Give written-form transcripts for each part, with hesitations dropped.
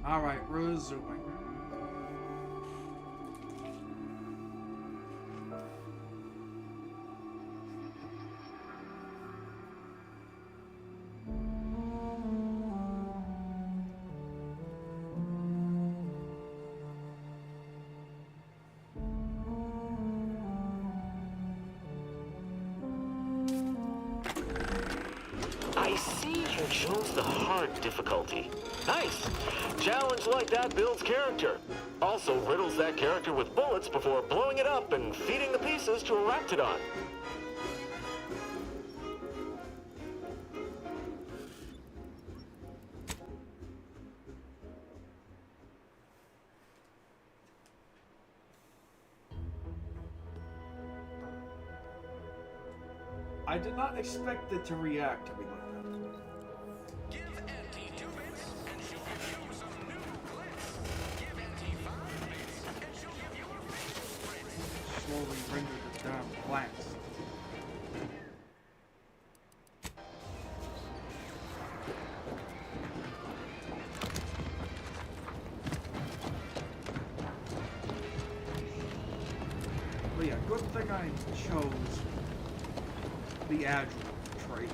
Alright, resuming. I see you chose the hard difficulty. Nice. Challenge like that builds character. Also riddles that character with bullets before blowing it up and feeding the pieces to a raptidon. I did not expect it to react to me like that. Give Auntie 2 bits, and she'll give you some new glitz. Give Auntie 5 bits, and she'll give you a facial spritz. Slowly render the damn plants. But yeah, good thing I chose the agile trait.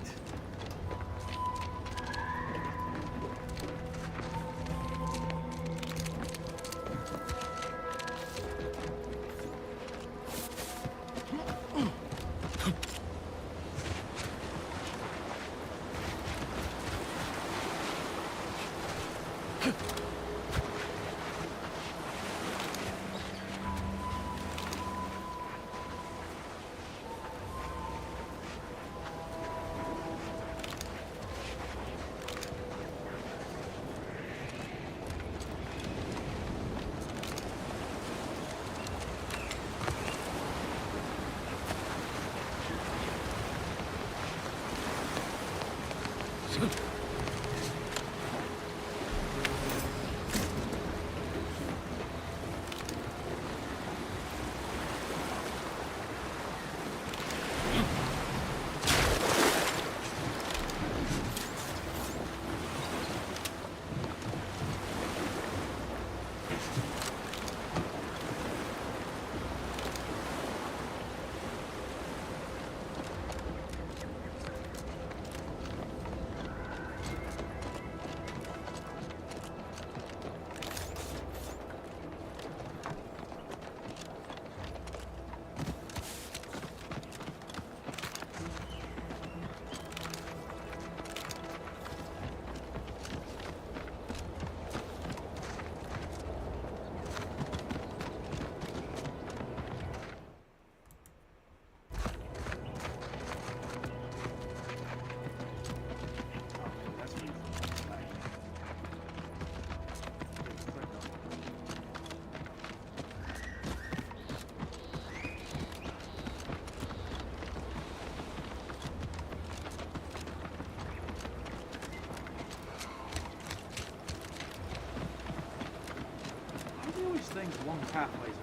Things along pathways.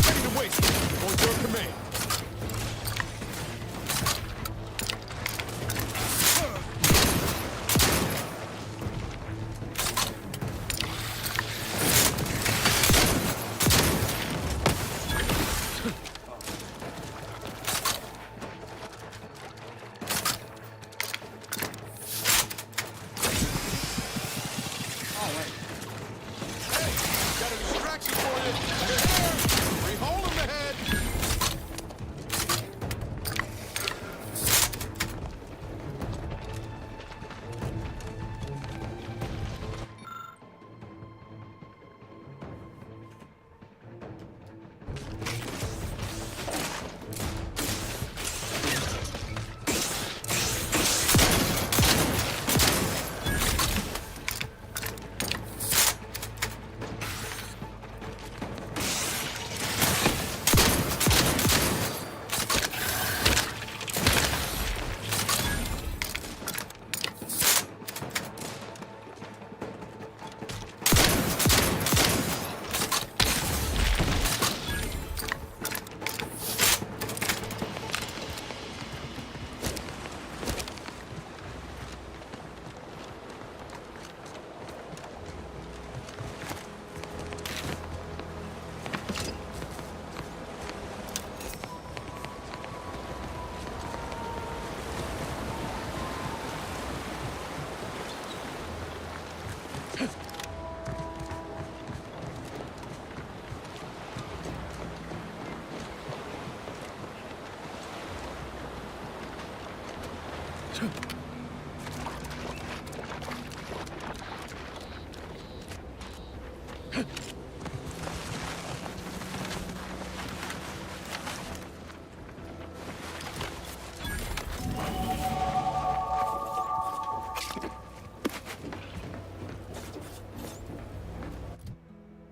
Ready to wait. On your command.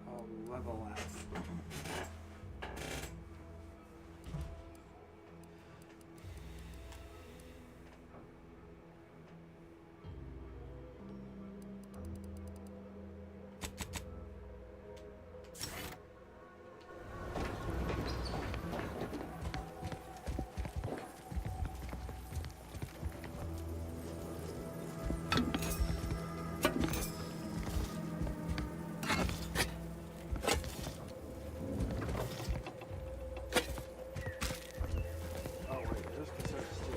Oh, level F. Oh wait, there's cassettes too.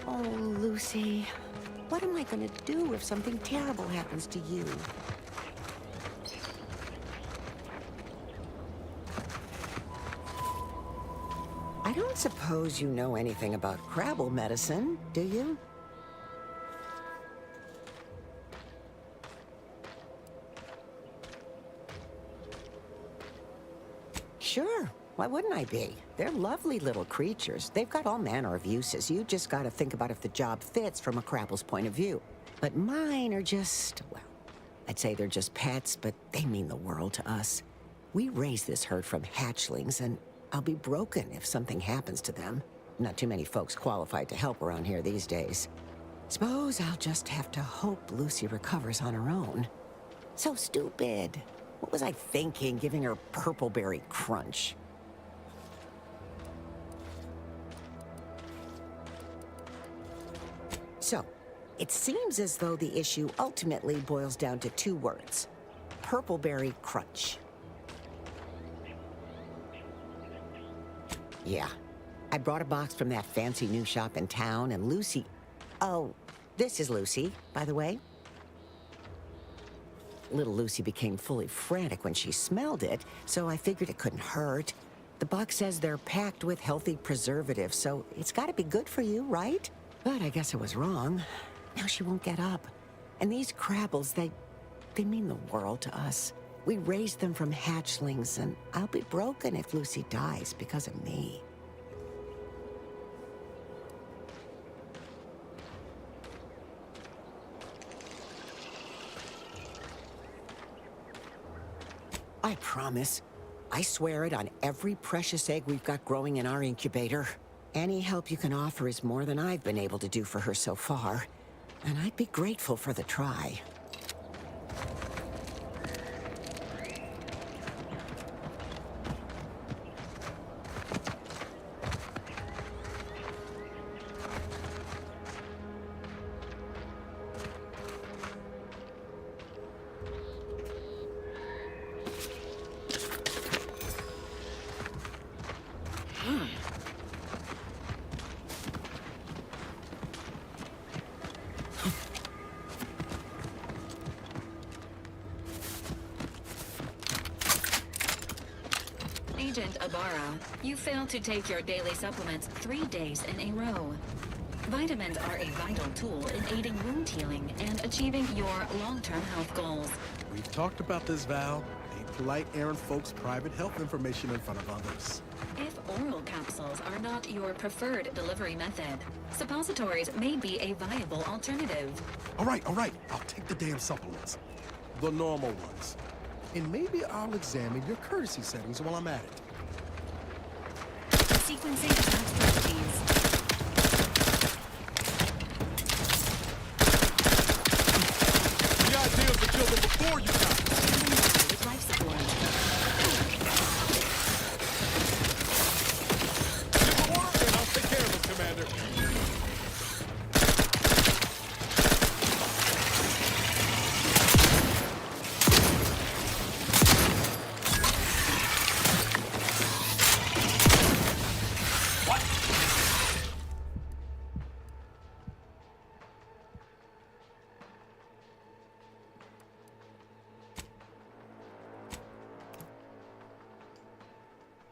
Oh, Lucy, what am I gonna do if something terrible happens to you? I don't suppose you know anything about Crabble medicine, do you? Sure. Why wouldn't I be? They're lovely little creatures. They've got all manner of uses. You just gotta think about if the job fits from a Crabble's point of view. But mine are just, well, I'd say they're just pets, but they mean the world to us. We raise this herd from hatchlings, and I'll be broken if something happens to them. Not too many folks qualified to help around here these days. Suppose I'll just have to hope Lucy recovers on her own. So stupid. What was I thinking, giving her purpleberry crunch? So, it seems as though the issue ultimately boils down to two words. Purpleberry crunch. Yeah. I brought a box from that fancy new shop in town, and Lucy... Oh, this is Lucy, by the way. Little Lucy became fully frantic when she smelled it, so I figured it couldn't hurt. The box says they're packed with healthy preservatives, so it's gotta be good for you, right? But I guess I was wrong. Now she won't get up. And these Crabbles, they mean the world to us. We raised them from hatchlings, and I'll be broken if Lucy dies because of me. I promise. I swear it on every precious egg we've got growing in our incubator. Any help you can offer is more than I've been able to do for her so far. And I'd be grateful for the try. Agent Ibarra, you failed to take your daily supplements 3 days in a row. Vitamins are a vital tool in aiding wound healing and achieving your long-term health goals. We've talked about this, Val. Ain't polite airing folks' private health information in front of others. If oral capsules are not your preferred delivery method, suppositories may be a viable alternative. All right. I'll take the damn supplements. The normal ones. And maybe I'll examine your courtesy settings while I'm at it. Sequencing attack strategies. The idea is to kill them before you die. With life support. Give the order, and I'll take care of it, Commander.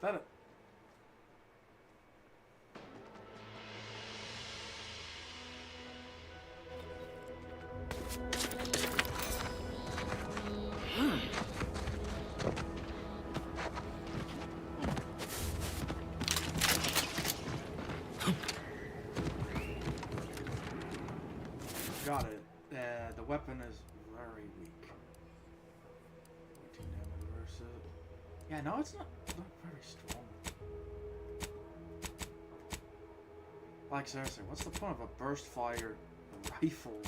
That it. Got it. The weapon is very weak. 14 damage versus. Yeah, no, it's not very strong. Like seriously, what's the point of a burst fire rifle?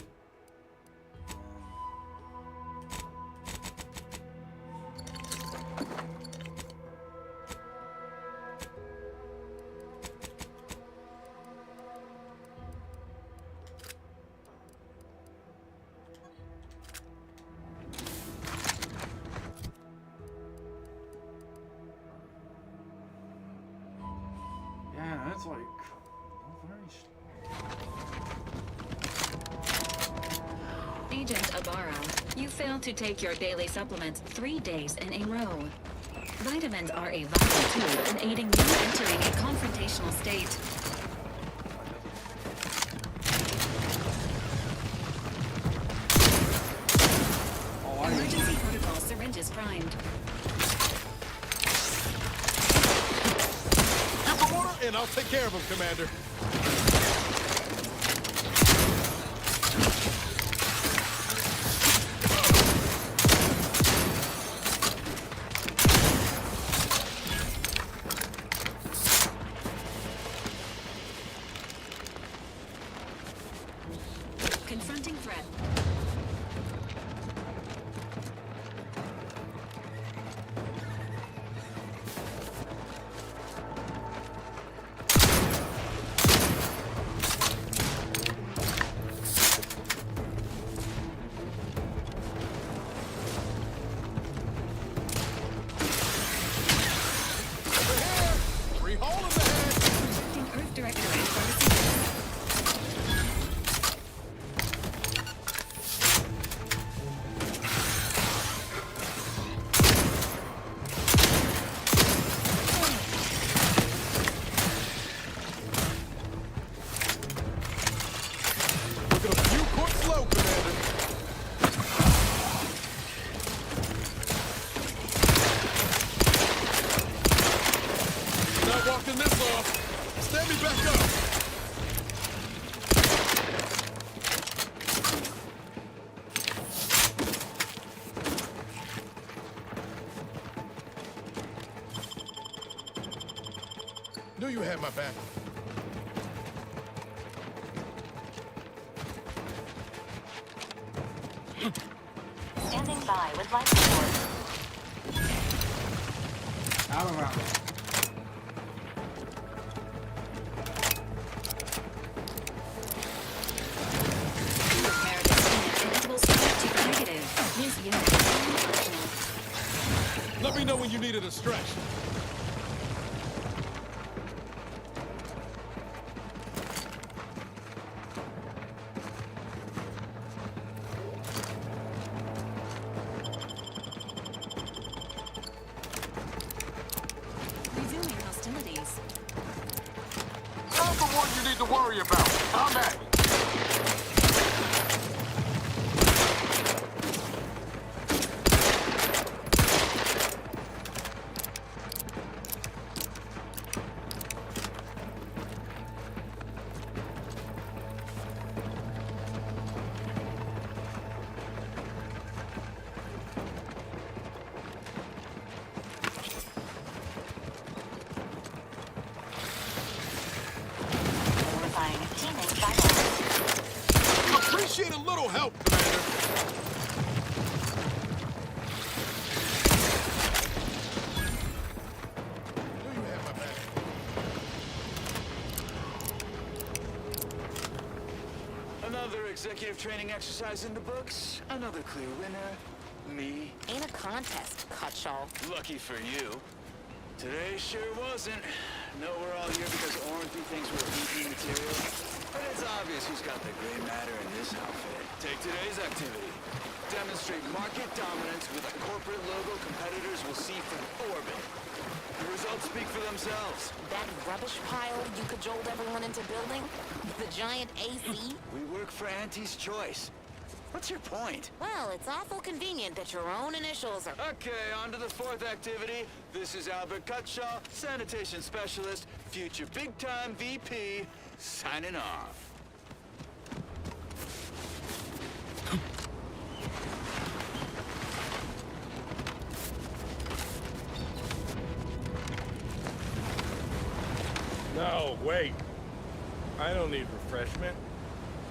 Yeah, that's like not very Agent Ibarra, you failed to take your daily supplements 3 days in a row. Vitamins are a vital tool in aiding you entering a confrontational state. Emergency protocol syringes primed. Get the water, and I'll take care of him, Commander. Confronting threat. Free hole in the head. Protecting Earth Directorate pharmaceuticals. Look at a few courts low, Commander. Not walking this off. Stand me back up. Knew you had my back. Standing by with life support. out of round. Let me know when you needed a stretch. Resuming hostilities. Not the one you need to worry about. I'm at it. Notifying teammate vital. Appreciate a little help, Commander. Knew you had my back. Another executive training exercise in the books. Another clear winner. Me. Ain't a contest, Cutshall. Lucky for you. Today sure wasn't. No, we're all here because Oranthy thinks we're EP material. But it's obvious who's got the gray matter in this outfit. Take today's activity. Demonstrate market dominance with a corporate logo competitors will see from orbit. The results speak for themselves. That rubbish pile you cajoled everyone into building? The giant AC? We work for Auntie's Choice. What's your point? Well, it's awful convenient that your own initials are... Okay, on to the fourth activity. This is Albert Cutshaw, sanitation specialist, future big-time VP, signing off. No, wait. I don't need refreshment.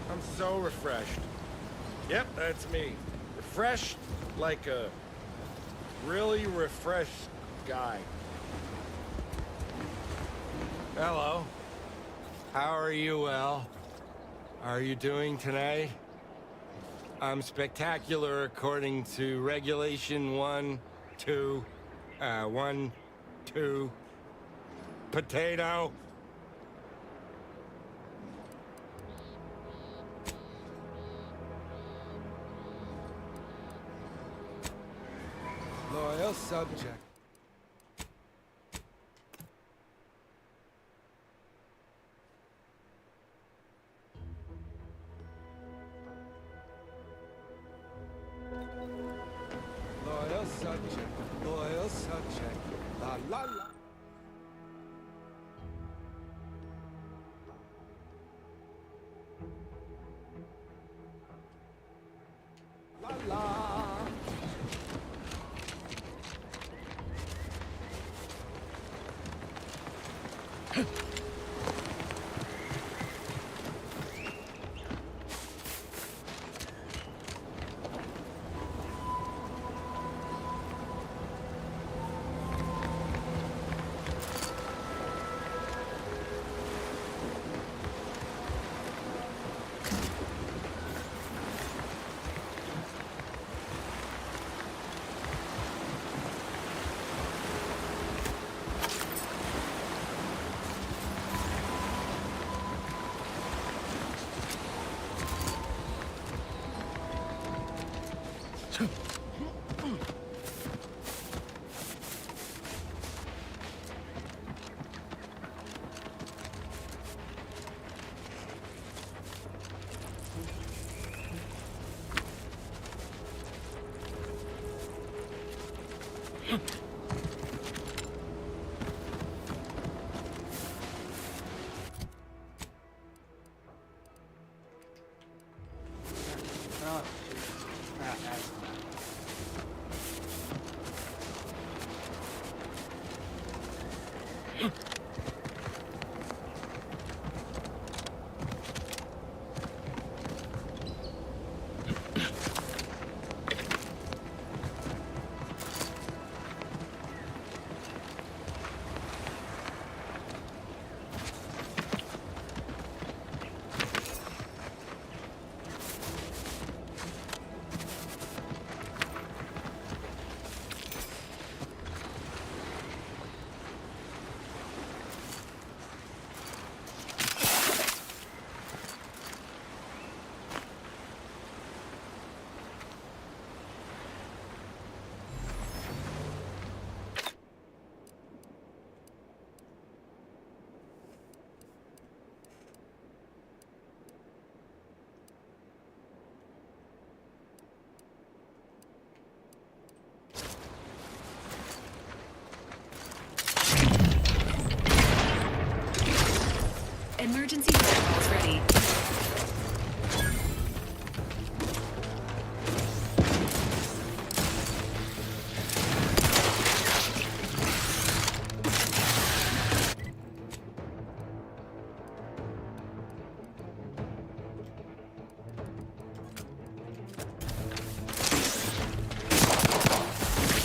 I'm so refreshed. Yep, that's me. Refreshed like a really refreshed guy. Hello. How are you, Al? How are you doing tonight? I'm spectacular according to regulation 1, 2, potato. Loyal subject. Loyal subject. Loyal subject. La la la. La la. Oh, Jesus. Ah, that's Emergency protocols ready.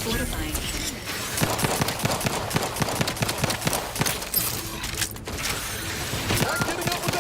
Fortifying. Not getting up with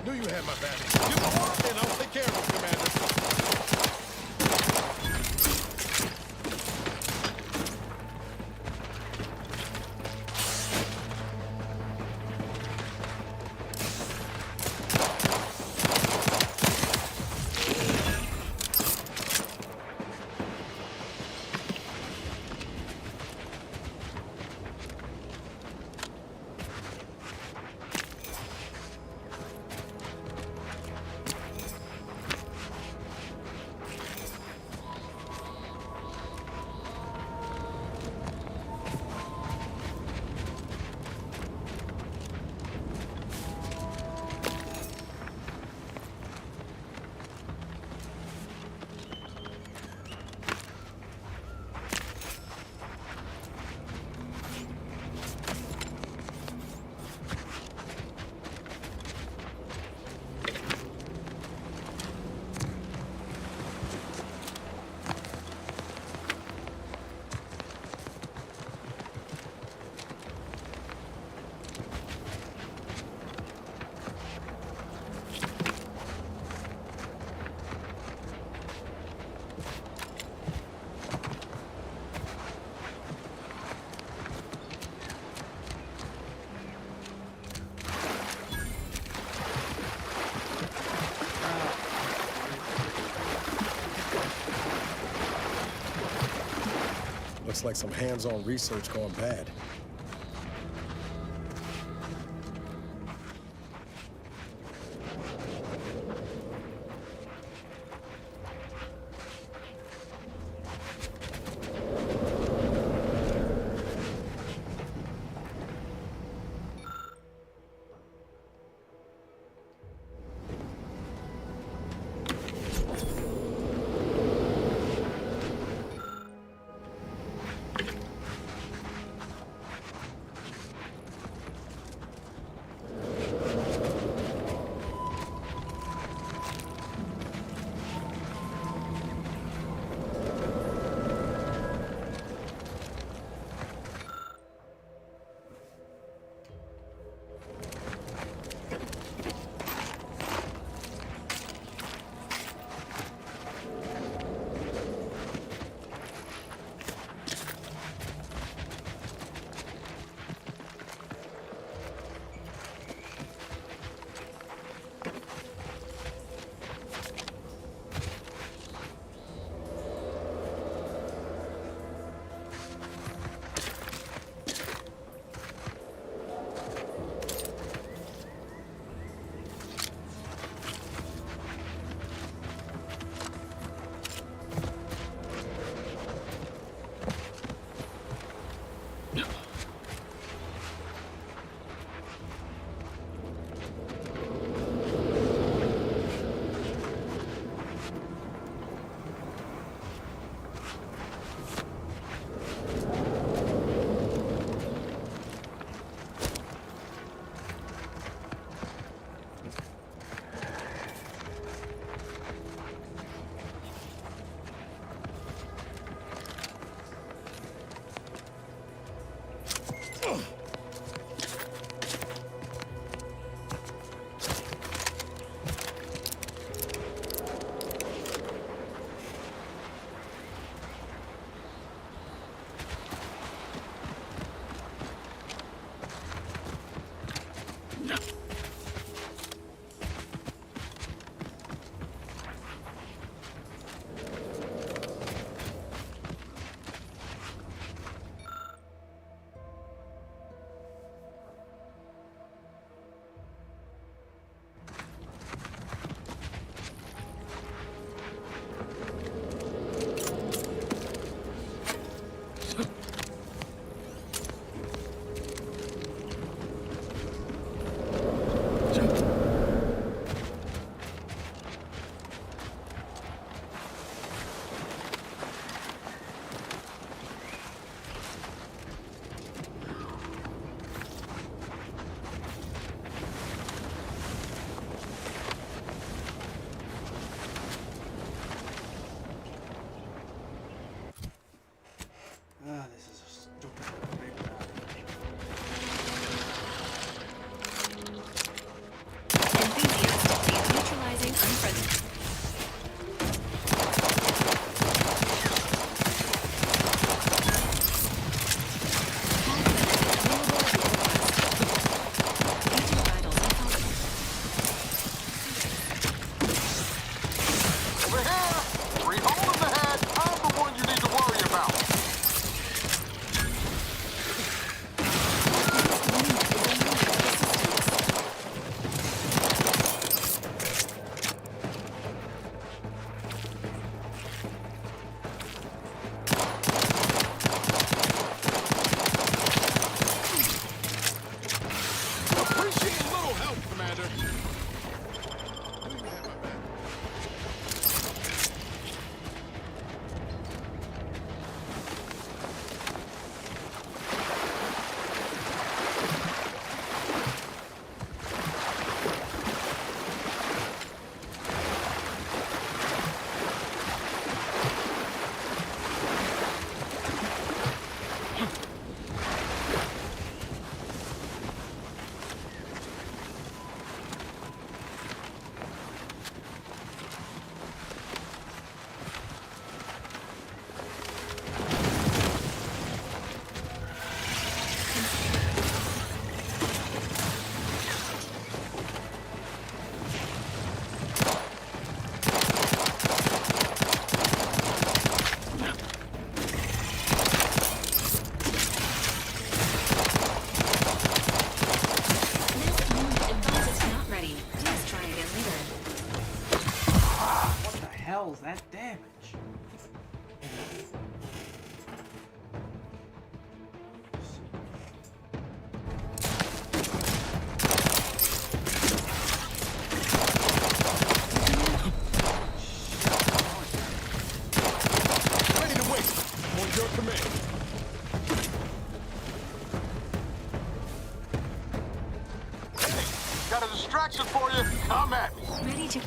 Knew you had my back. Give the order, and I'll take care of it, Commander. Looks like some hands-on research gone bad. Commander. I know you have my back. This unit advice is not ready. Please try again later. What the hell's that damage? Ready to wait. On your command. Hey, got a distraction for you. Come at me. Ready to...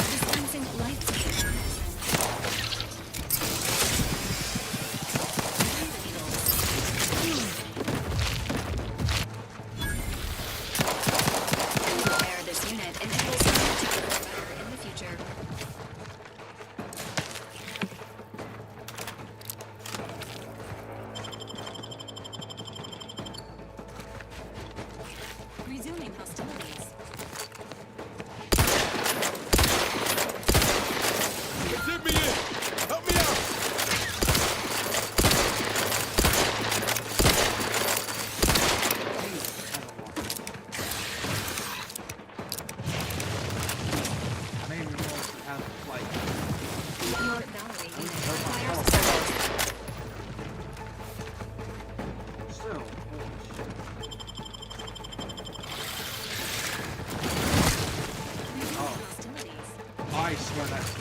Dispensing light support. Repair this unit and it will serve to get better in the future. Resuming hostilities. Zip me in. Help me out. I didn't even realize it had like Your Valerie unit hurt my requires health. service. Still, holy shit. Resuming hostilities. I swear that's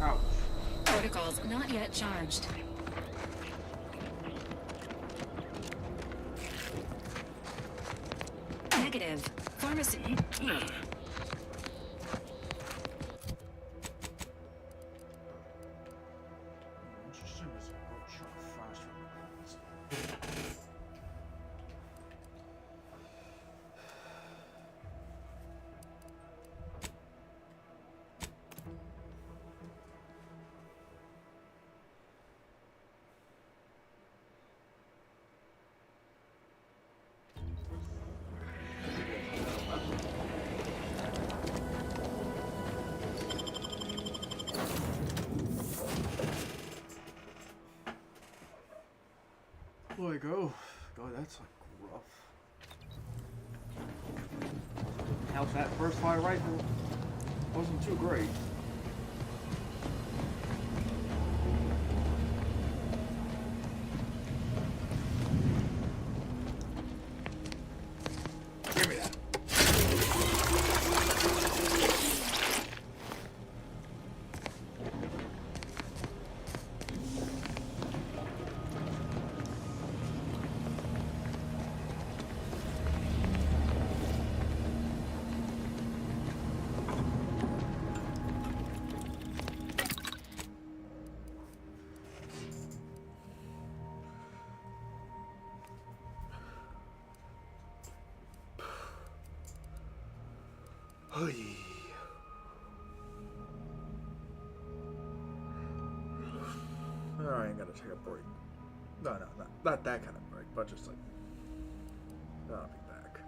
ouch. Protocols not yet charged. Negative. Pharmacy. Interesting is ultra fast reports. Like, oh, God, that's like rough. How's that first fire rifle? Wasn't too great. Give me that. I ain't gonna take a break. No, not that kind of break, but just like, I'll be back.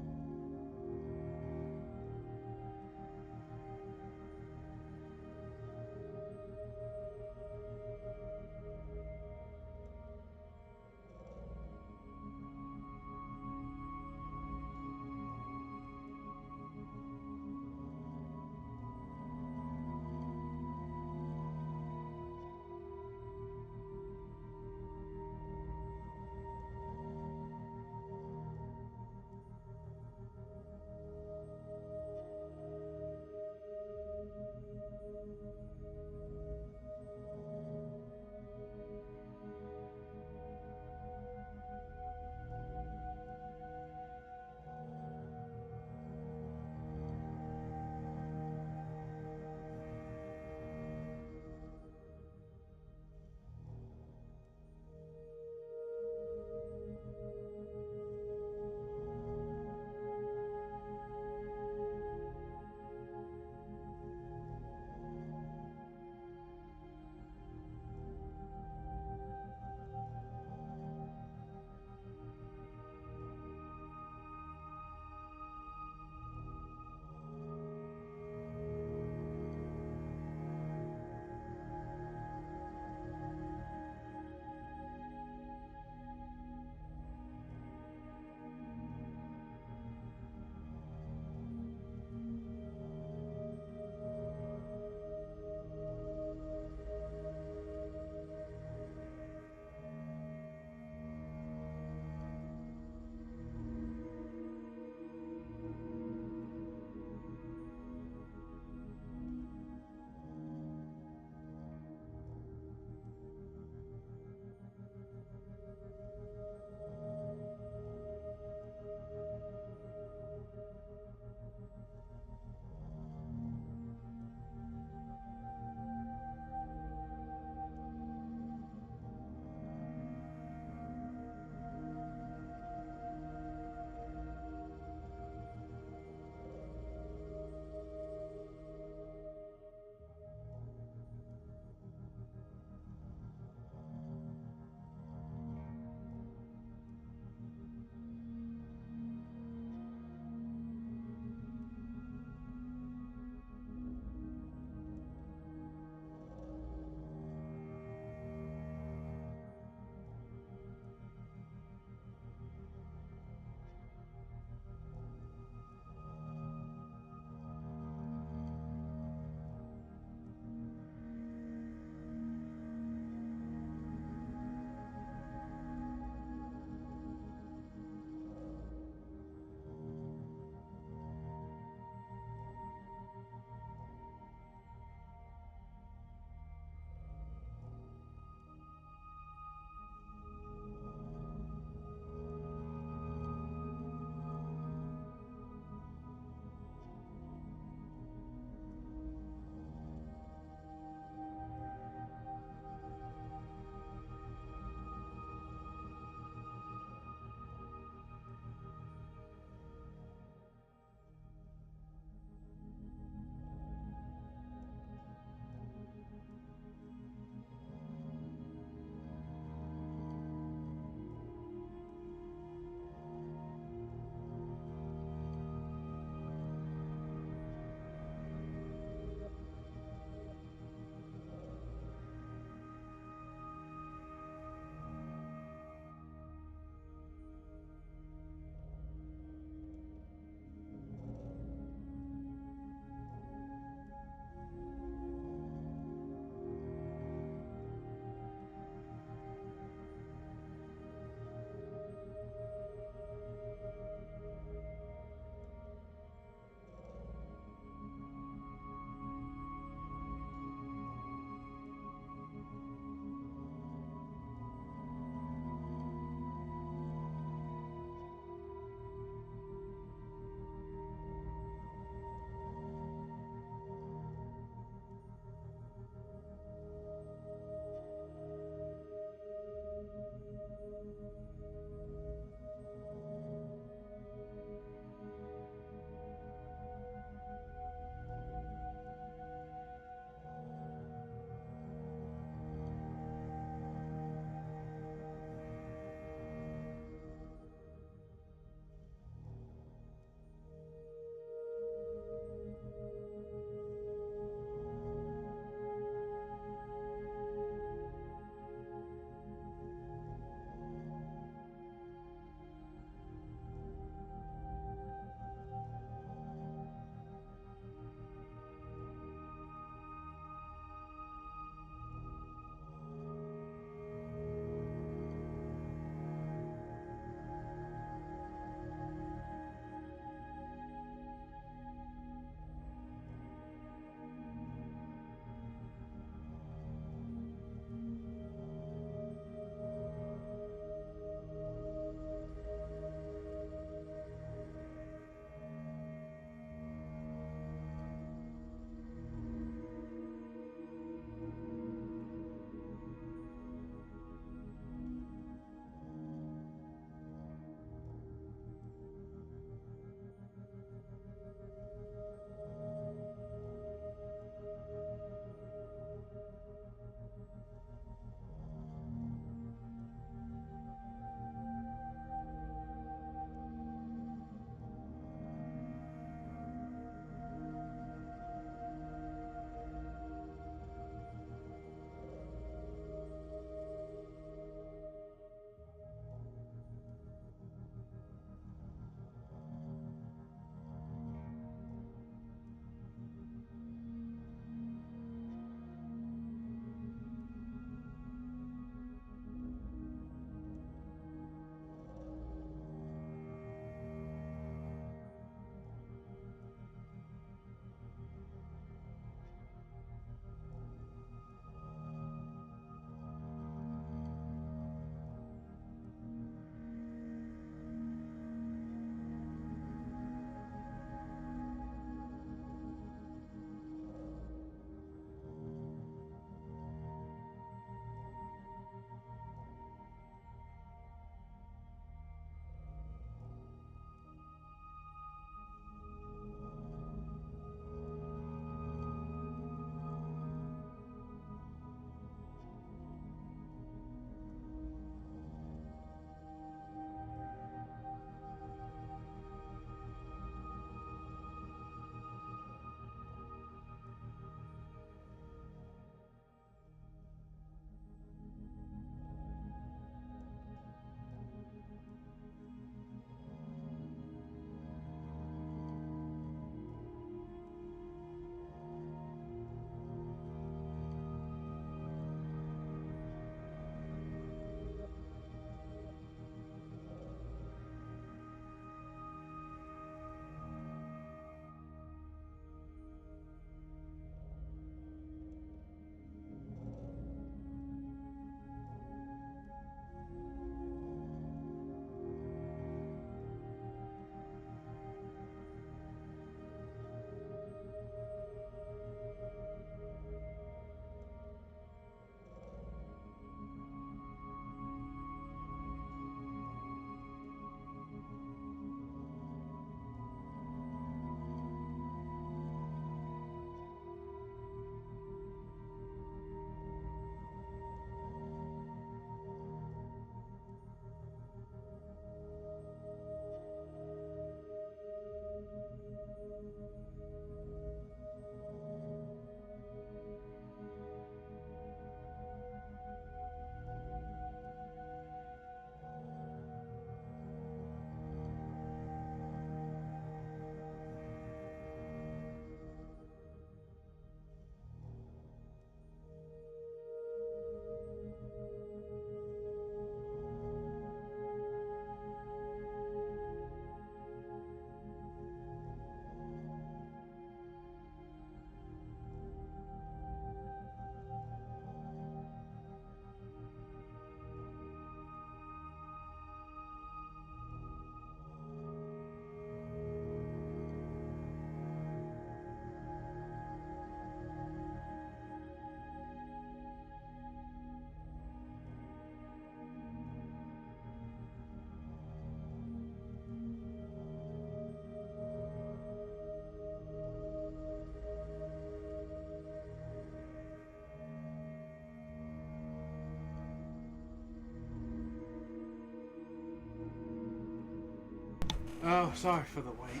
Oh, sorry for the wait.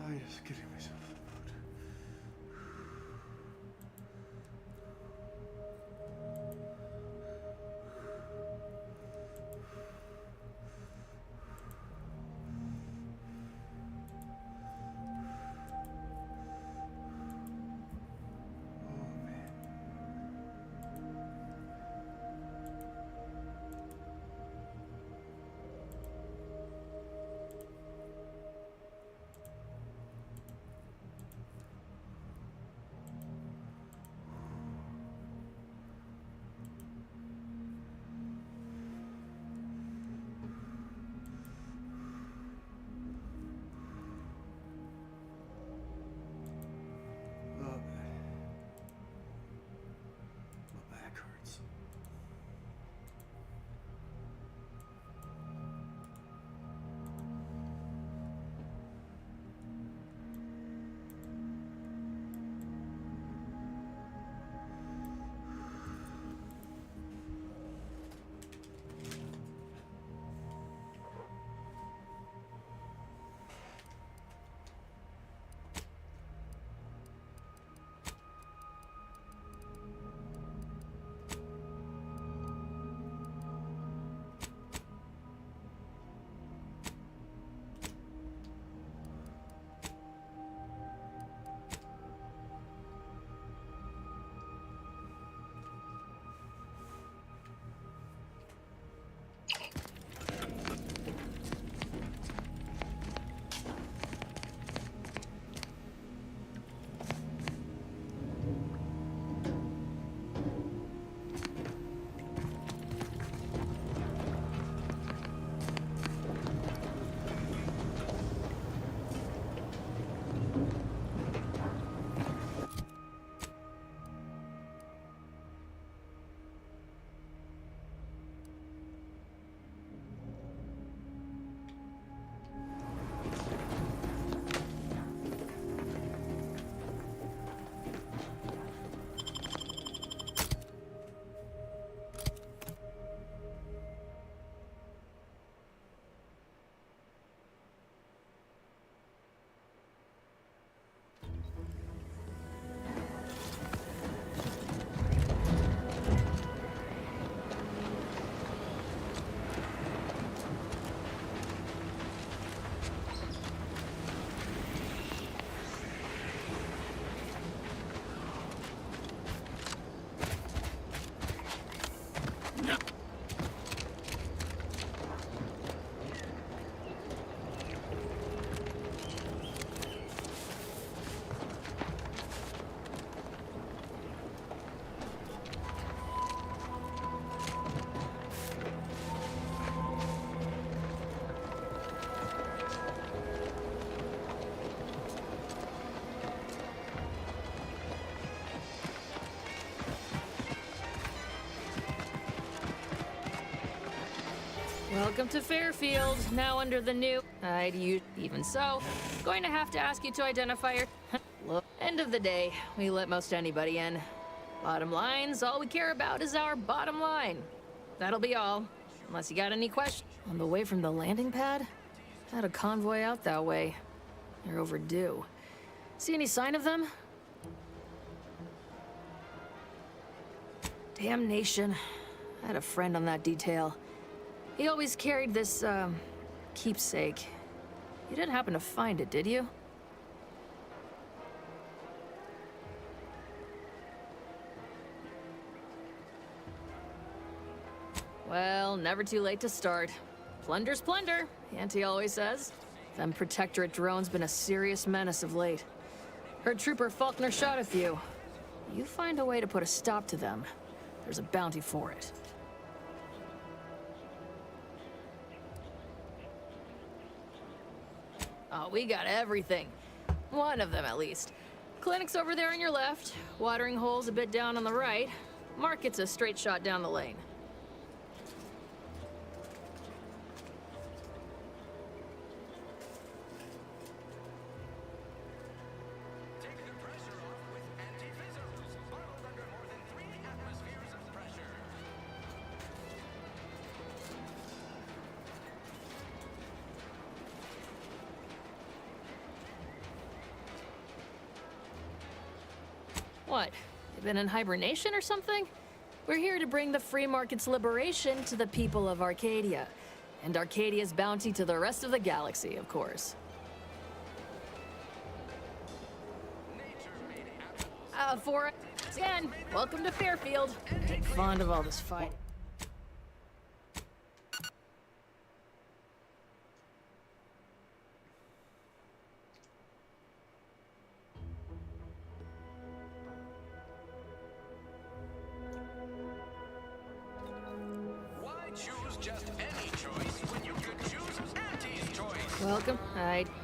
I just getting myself food. Oh man. Oh man. My back hurts. Welcome to Fairfield, now under the new... even so, going to have to ask you to identify your... Look, end of the day, we let most anybody in. Bottom line's all we care about is our bottom line. That'll be all, unless you got any questions. On the way from the landing pad? Had a convoy out that way. They're overdue. See any sign of them? Damnation. I had a friend on that detail. He always carried this, keepsake. You didn't happen to find it, did you? Well, never too late to start. Plunder's plunder, Auntie always says. Them Protectorate drones been a serious menace of late. Heard Trooper Faulkner shot a few. You find a way to put a stop to them, there's a bounty for it. Oh, we got everything. One of them, at least. Clinic's over there on your left. Watering hole's a bit down on the right. Market's a straight shot down the lane. Take the pressure off with anti-fizzles. Bottled under more than 3 atmospheres of pressure. What? You been in hibernation or something? We're here to bring the free market's liberation to the people of Arcadia. And Arcadia's bounty to the rest of the galaxy, of course. Again, welcome to Fairfield. Get fond of all this fight. Why choose just any choice when you could choose Auntie's choice? Welcome.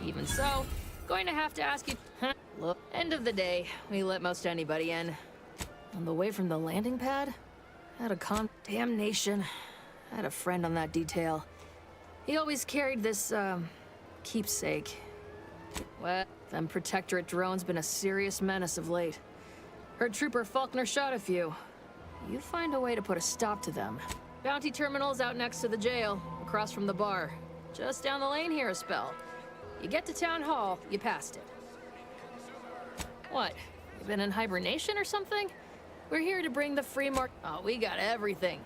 Even so, going to have to ask you. Look, end of the day, we let most anybody in. On the way from the landing pad, had a damnation. I had a friend on that detail. He always carried this, keepsake. Well, them Protectorate drones been a serious menace of late. Heard Trooper Faulkner shot a few. You find a way to put a stop to them. Bounty terminal's out next to the jail, across from the bar. Just down the lane here a spell. You get to Town Hall, you passed it. What? You been in hibernation or something? We're here to bring the free market. Oh, we got everything.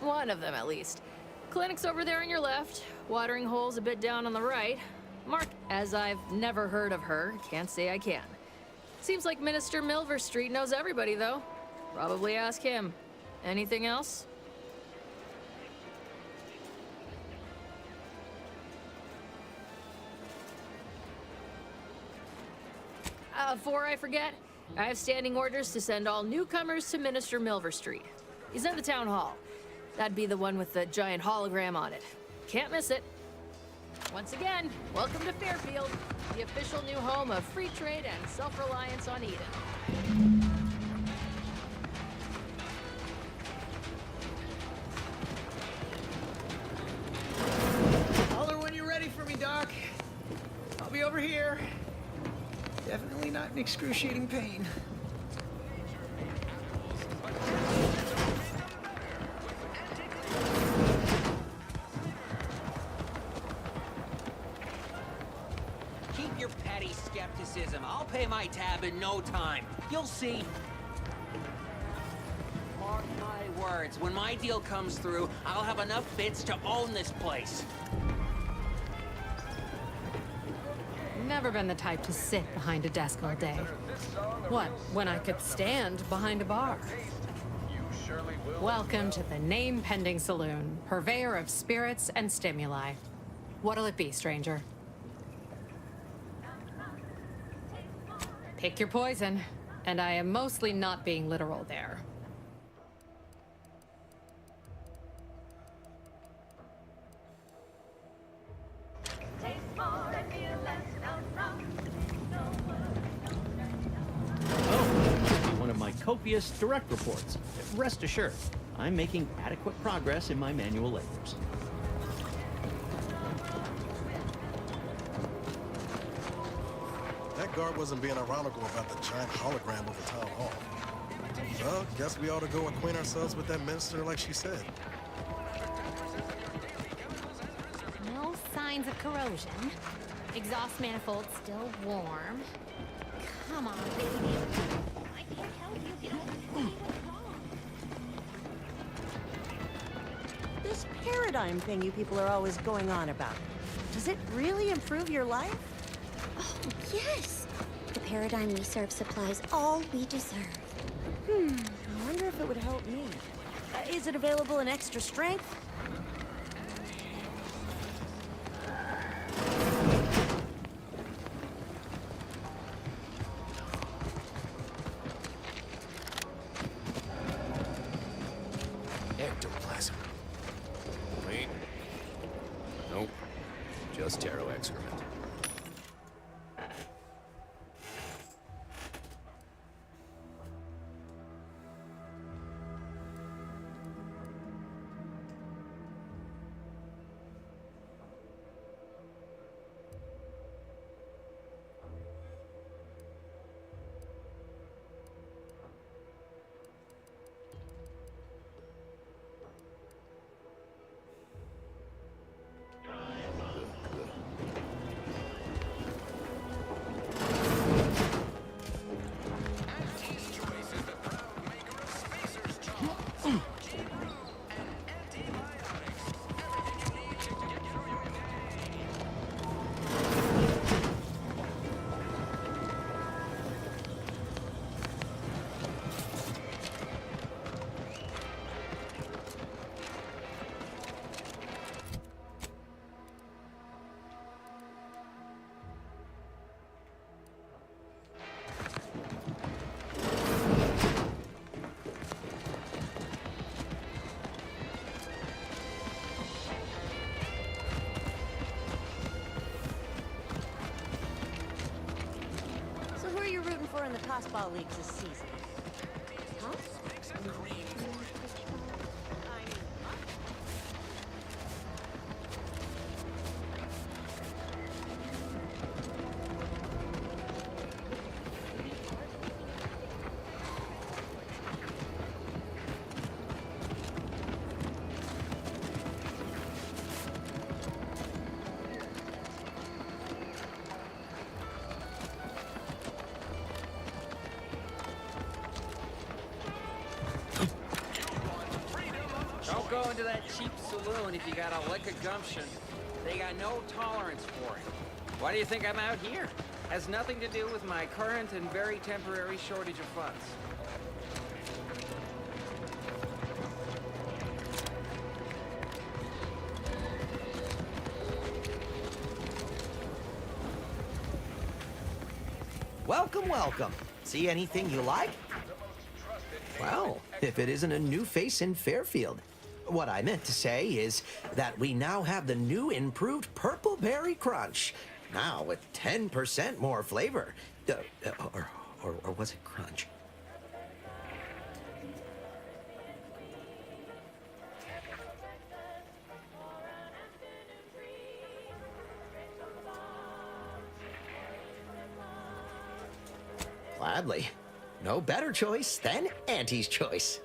One of them, at least. Clinic's over there on your left. Watering hole's a bit down on the right. Mark, as I've never heard of her, can't say I can. Seems like Minister Milver Street knows everybody, though. Probably ask him. Anything else? Before I forget, I have standing orders to send all newcomers to Minister Milver Street. He's in the town hall. That'd be the one with the giant hologram on it. Can't miss it. Once again, welcome to Fairfield, the official new home of free trade and self-reliance on Eden. Holler when you're ready for me, Doc. I'll be over here. Definitely not in excruciating pain. Keep your petty skepticism. I'll pay my tab in no time. You'll see. Mark my words, when my deal comes through, I'll have enough bits to own this place. Never been the type to sit behind a desk all day. What, when I could stand behind a bar? Welcome to the name-pending saloon, purveyor of spirits and stimuli. What'll it be, stranger? Pick your poison, and I am mostly not being literal there. One of my copious direct reports. Rest assured, I'm making adequate progress in my manual labors. That guard wasn't being ironical about the giant hologram over town hall. Well, guess we ought to go acquaint ourselves with that minister like she said. No signs of corrosion. Exhaust manifold still warm. Come on, baby. I can't help you. You don't see what's wrong. This paradigm thing you people are always going on about. Does it really improve your life? Oh, yes. The paradigm we serve supplies all we deserve. I wonder if it would help me. Is it available in extra strength? Ectoplasm. Wait. Nope. Just Taro excrement. tossball leagues this season. Huh? Don't go into that cheap saloon if you got a lick of gumption. They got no tolerance for it. Why do you think I'm out here? Has nothing to do with my current and very temporary shortage of funds. Welcome, welcome. See anything you like? Well, if it isn't a new face in Fairfield. What I meant to say is that we now have the new improved Purple Berry Crunch. Now with 10% more flavor. Or was it crunch? Gladly. No better choice than Auntie's choice.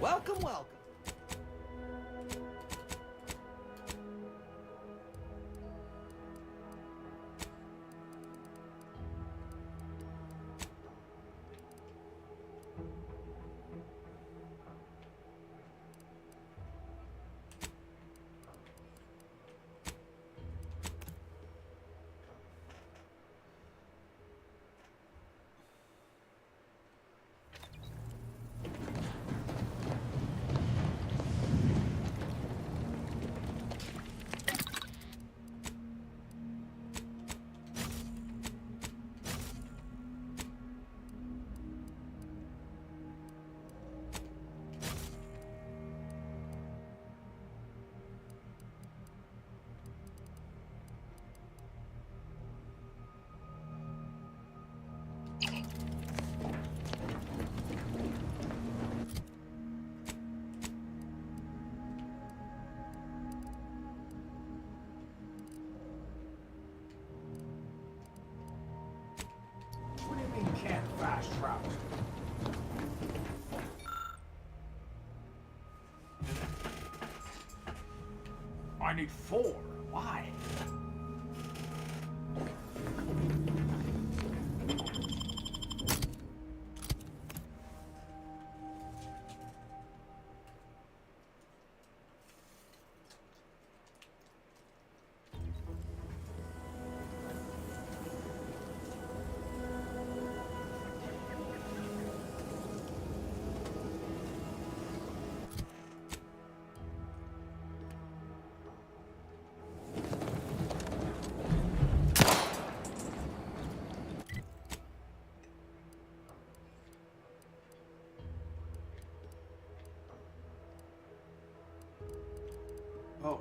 Welcome, welcome. What do you mean can't fast travel? I need 4. Why? Oh.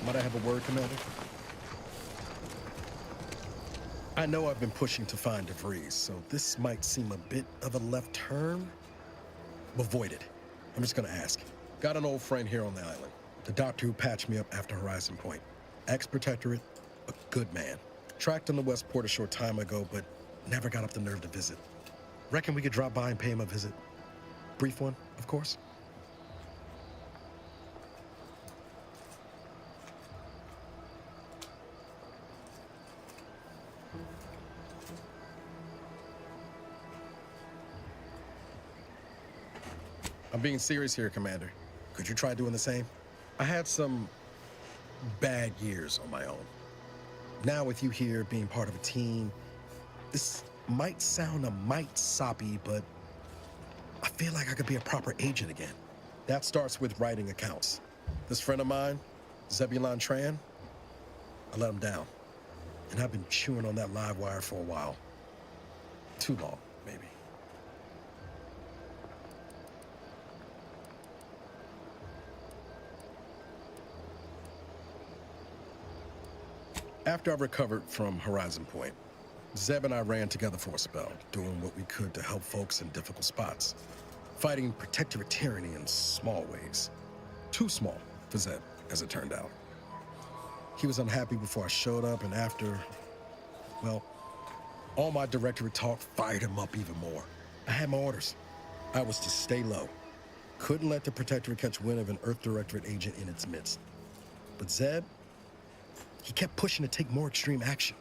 Might I have a word, Commander? I know I've been pushing to find DeVries, so this might seem a bit of a left turn. Avoid it. I'm just gonna ask. Got an old friend here on the island. The doctor who patched me up after Horizon Point. Ex-protectorate, a good man. Tracked on the Westport a short time ago, but never got up the nerve to visit. Reckon we could drop by and pay him a visit. Brief one, of course. I'm being serious here, Commander. Could you try doing the same? I had some bad years on my own. Now with you here being part of a team, this might sound a mite soppy, but I feel like I could be a proper agent again. That starts with writing accounts. This friend of mine, Zebulon Tran, I let him down. And I've been chewing on that live wire for a while. Too long, maybe. After I recovered from Horizon Point, Zeb and I ran together for a spell, doing what we could to help folks in difficult spots. Fighting protectorate tyranny in small ways. Too small for Zeb, as it turned out. He was unhappy before I showed up, and after, well, all my directorate talk fired him up even more. I had my orders. I was to stay low. Couldn't let the protectorate catch wind of an Earth Directorate agent in its midst. But Zeb, he kept pushing to take more extreme action.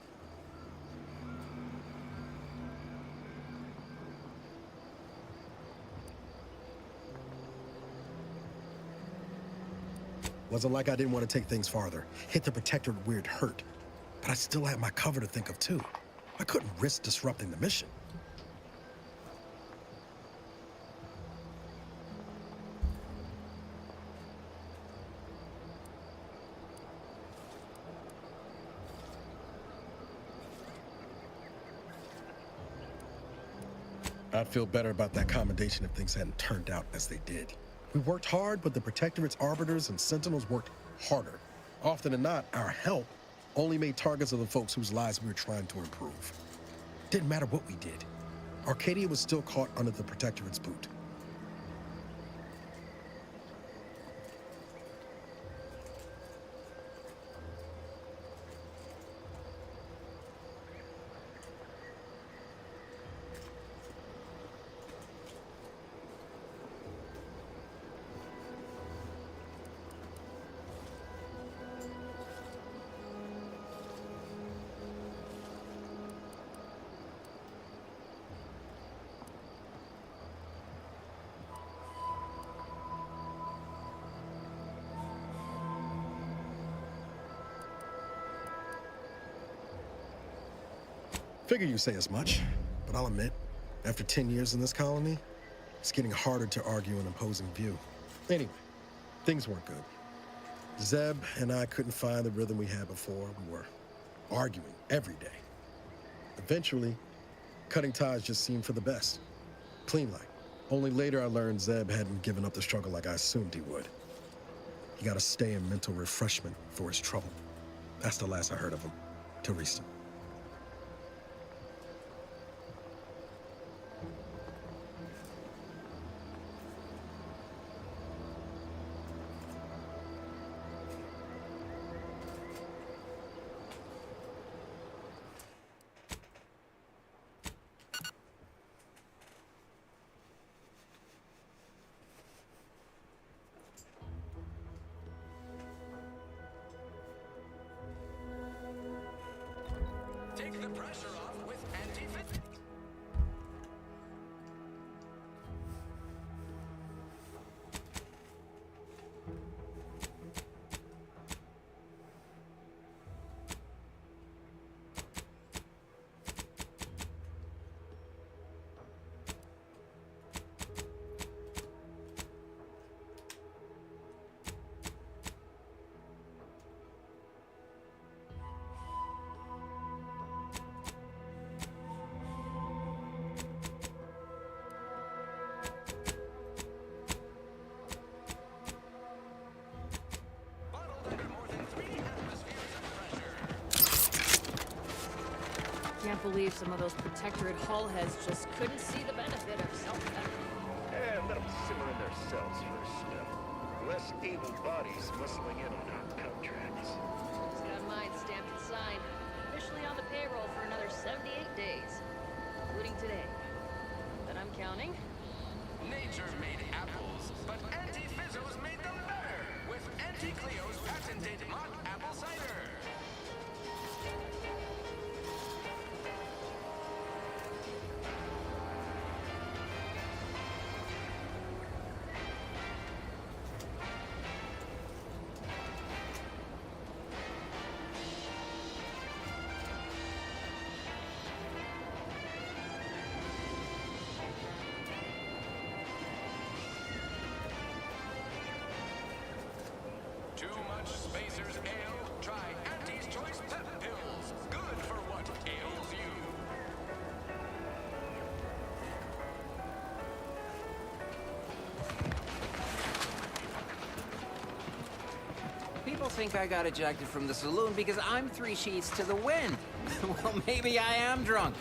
Wasn't like I didn't want to take things farther, hit the protectorate where it hurt. But I still had my cover to think of too. I couldn't risk disrupting the mission. I'd feel better about that commendation if things hadn't turned out as they did. We worked hard, but the Protectorate's arbiters and sentinels worked harder. Often than not, our help only made targets of the folks whose lives we were trying to improve. Didn't matter what we did. Arcadia was still caught under the Protectorate's boot. Figure you say as much, but I'll admit, after 10 years in this colony, it's getting harder to argue an opposing view. Anyway, things weren't good. Zeb and I couldn't find the rhythm we had before. We were arguing every day. Eventually, cutting ties just seemed for the best. Clean like. Only later I learned Zeb hadn't given up the struggle like I assumed he would. He got to stay in mental refreshment for his trouble. That's the last I heard of him, till recent. Take the pressure off with anti-fit. Can't believe some of those Protectorate hull heads just couldn't see the benefit of self-defense. Yeah, let them simmer in their cells for a spell. Less able bodies muscling in on our contracts. Just got mine stamped and signed. Officially on the payroll for another 78 days, including today. Then I'm counting. Nature made apples, but Anti-Fizzos made them better with Anti-Cleo's patented mock apple cider. Too much Spacer's Ale? Try Auntie's Choice Pep Pills. Good for what ails you. People think I got ejected from the saloon because I'm 3 sheets to the wind. Well, maybe I am drunk.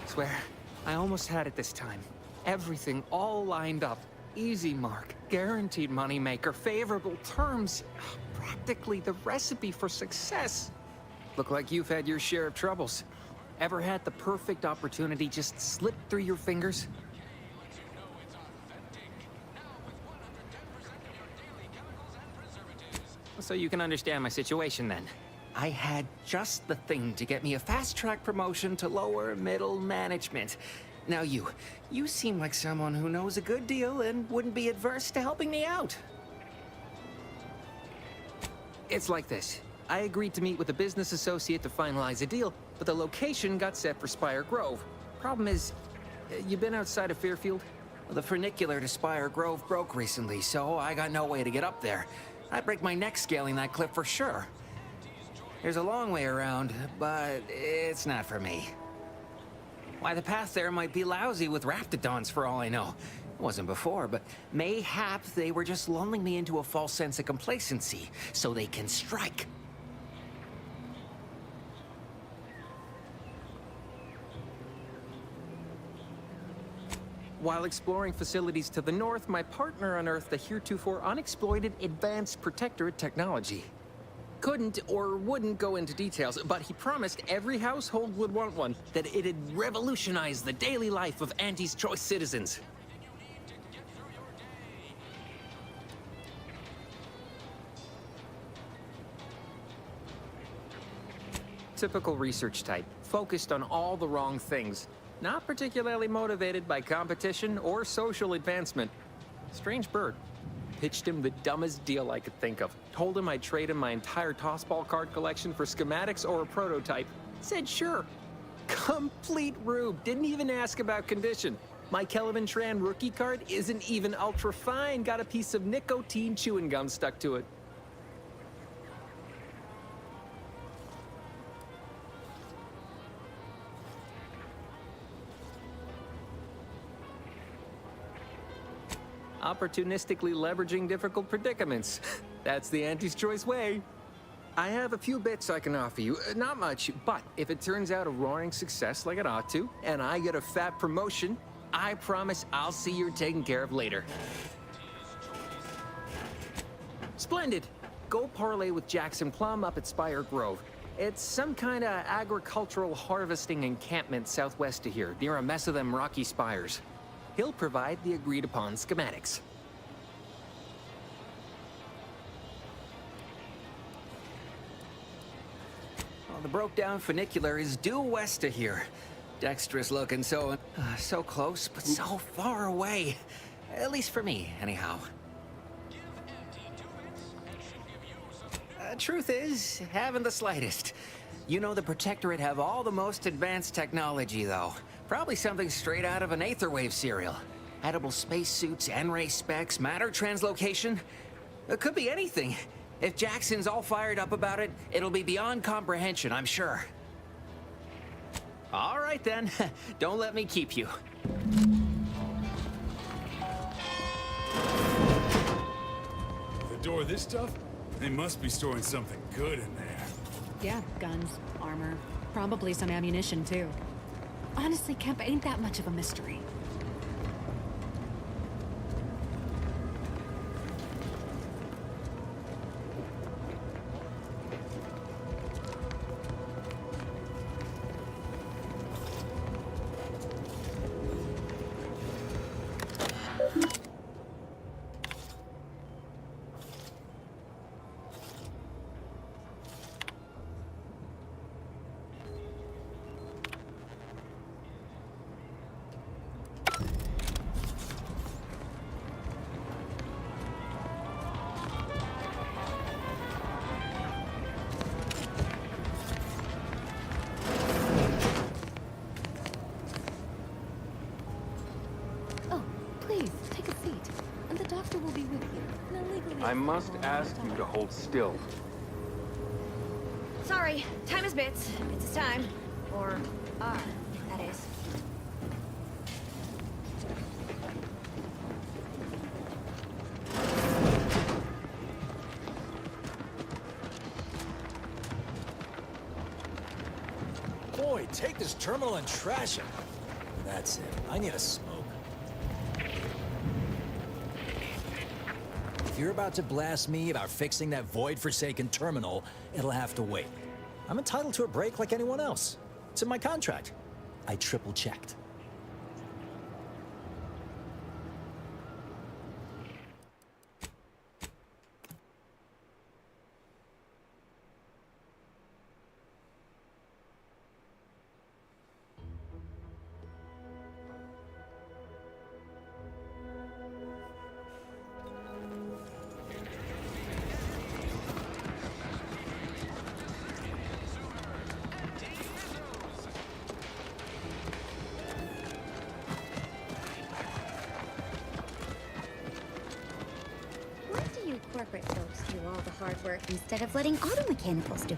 Swear, I almost had it this time. Everything all lined up. Easy mark, guaranteed moneymaker, favorable terms. Practically the recipe for success. Look like you've had your share of troubles. Ever had the perfect opportunity just slip through your fingers? So you can understand my situation then. I had just the thing to get me a fast-track promotion to lower middle management. Now you seem like someone who knows a good deal and wouldn't be adverse to helping me out. It's like this. I agreed to meet with a business associate to finalize a deal, but the location got set for Spire Grove. Problem is, you been outside of Fairfield? The funicular to Spire Grove broke recently, so I got no way to get up there. I'd break my neck scaling that cliff for sure. There's a long way around, but it's not for me. Why, the path there might be lousy with raptidons for all I know. It wasn't before, but mayhap they were just lulling me into a false sense of complacency so they can strike. While exploring facilities to the north, my partner unearthed a heretofore unexploited advanced protectorate technology. Couldn't or wouldn't go into details, but he promised every household would want one, that it'd revolutionize the daily life of Auntie's Choice citizens. Typical research type, focused on all the wrong things. Not particularly motivated by competition or social advancement. Strange bird. Pitched him the dumbest deal I could think of. Told him I'd trade him my entire tossball card collection for schematics or a prototype. Said sure. Complete rube. Didn't even ask about condition. My Kelvin Tran rookie card isn't even ultra fine. Got a piece of nicotine chewing gum stuck to it. Opportunistically leveraging difficult predicaments. That's the Auntie's Choice way. I have a few bits I can offer you. Not much, but if it turns out a roaring success like it ought to, and I get a fat promotion, I promise I'll see you're taken care of later. Splendid. Go parlay with Jackson Plum up at Spire Grove. It's some kind of agricultural harvesting encampment southwest of here, near a mess of them rocky spires. He'll provide the agreed-upon schematics. Well, the broke-down funicular is due west of here. Dexterous looking, so close, but so far away. At least for me, anyhow. Truth is, haven't the slightest. You know the Protectorate have all the most advanced technology, though. Probably something straight out of an Aetherwave serial. Edible spacesuits, N-ray specs, matter translocation. It could be anything. If Jackson's all fired up about it, it'll be beyond comprehension, I'm sure. All right, then. Don't let me keep you. The door this stuff? They must be storing something good in there. Yeah, guns, armor, probably some ammunition, too. Honestly, Kemp ain't that much of a mystery. I must ask you to hold still. Sorry, time is bits. It's time. Or are, that is. Boy, take this terminal and trash it. That's it. I need a smoke. If you're about to blast me about fixing that void-forsaken terminal, it'll have to wait. I'm entitled to a break like anyone else. It's in my contract. I triple-checked. corporate folks do all the hard work instead of letting auto mechanicals do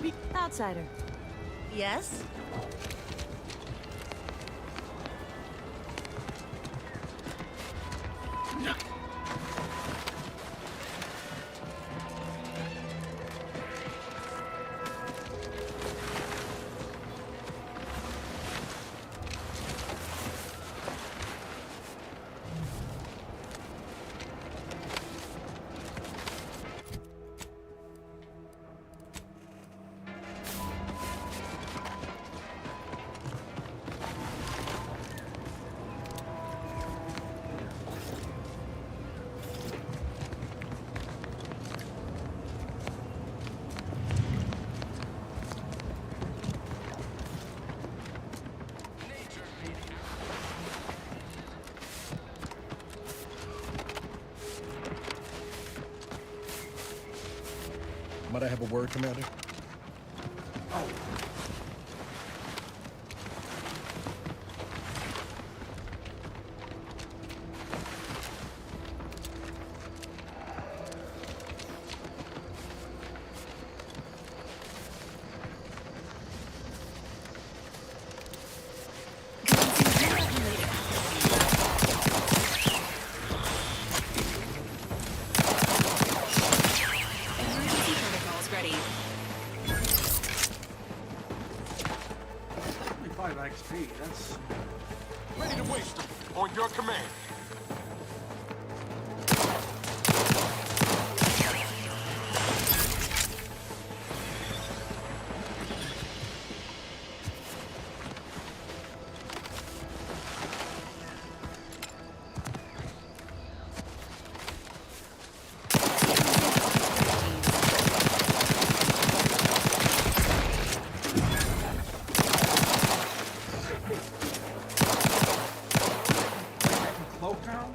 it. Outsider. Yes? Might I have a word, Commander? Emergency protocols ready. Only 5 XP, that's... Ready to waste them. On your command. Cloak now?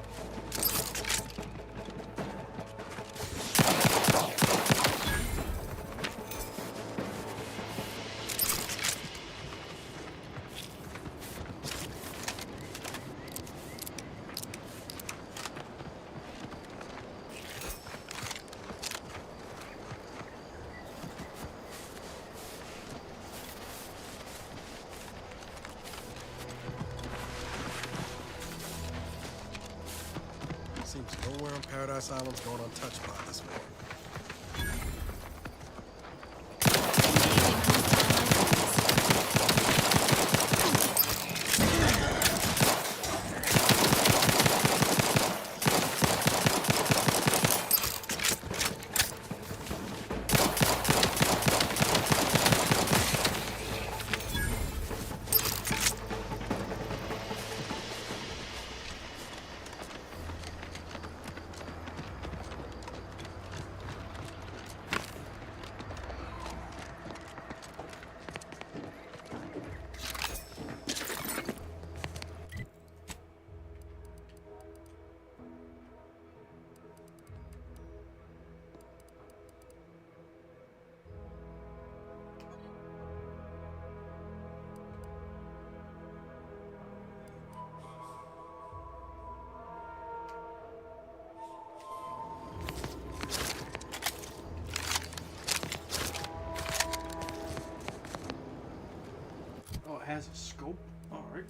Seems nowhere on Paradise Island's going untouched by this war. Oh, it has a scope? Alright.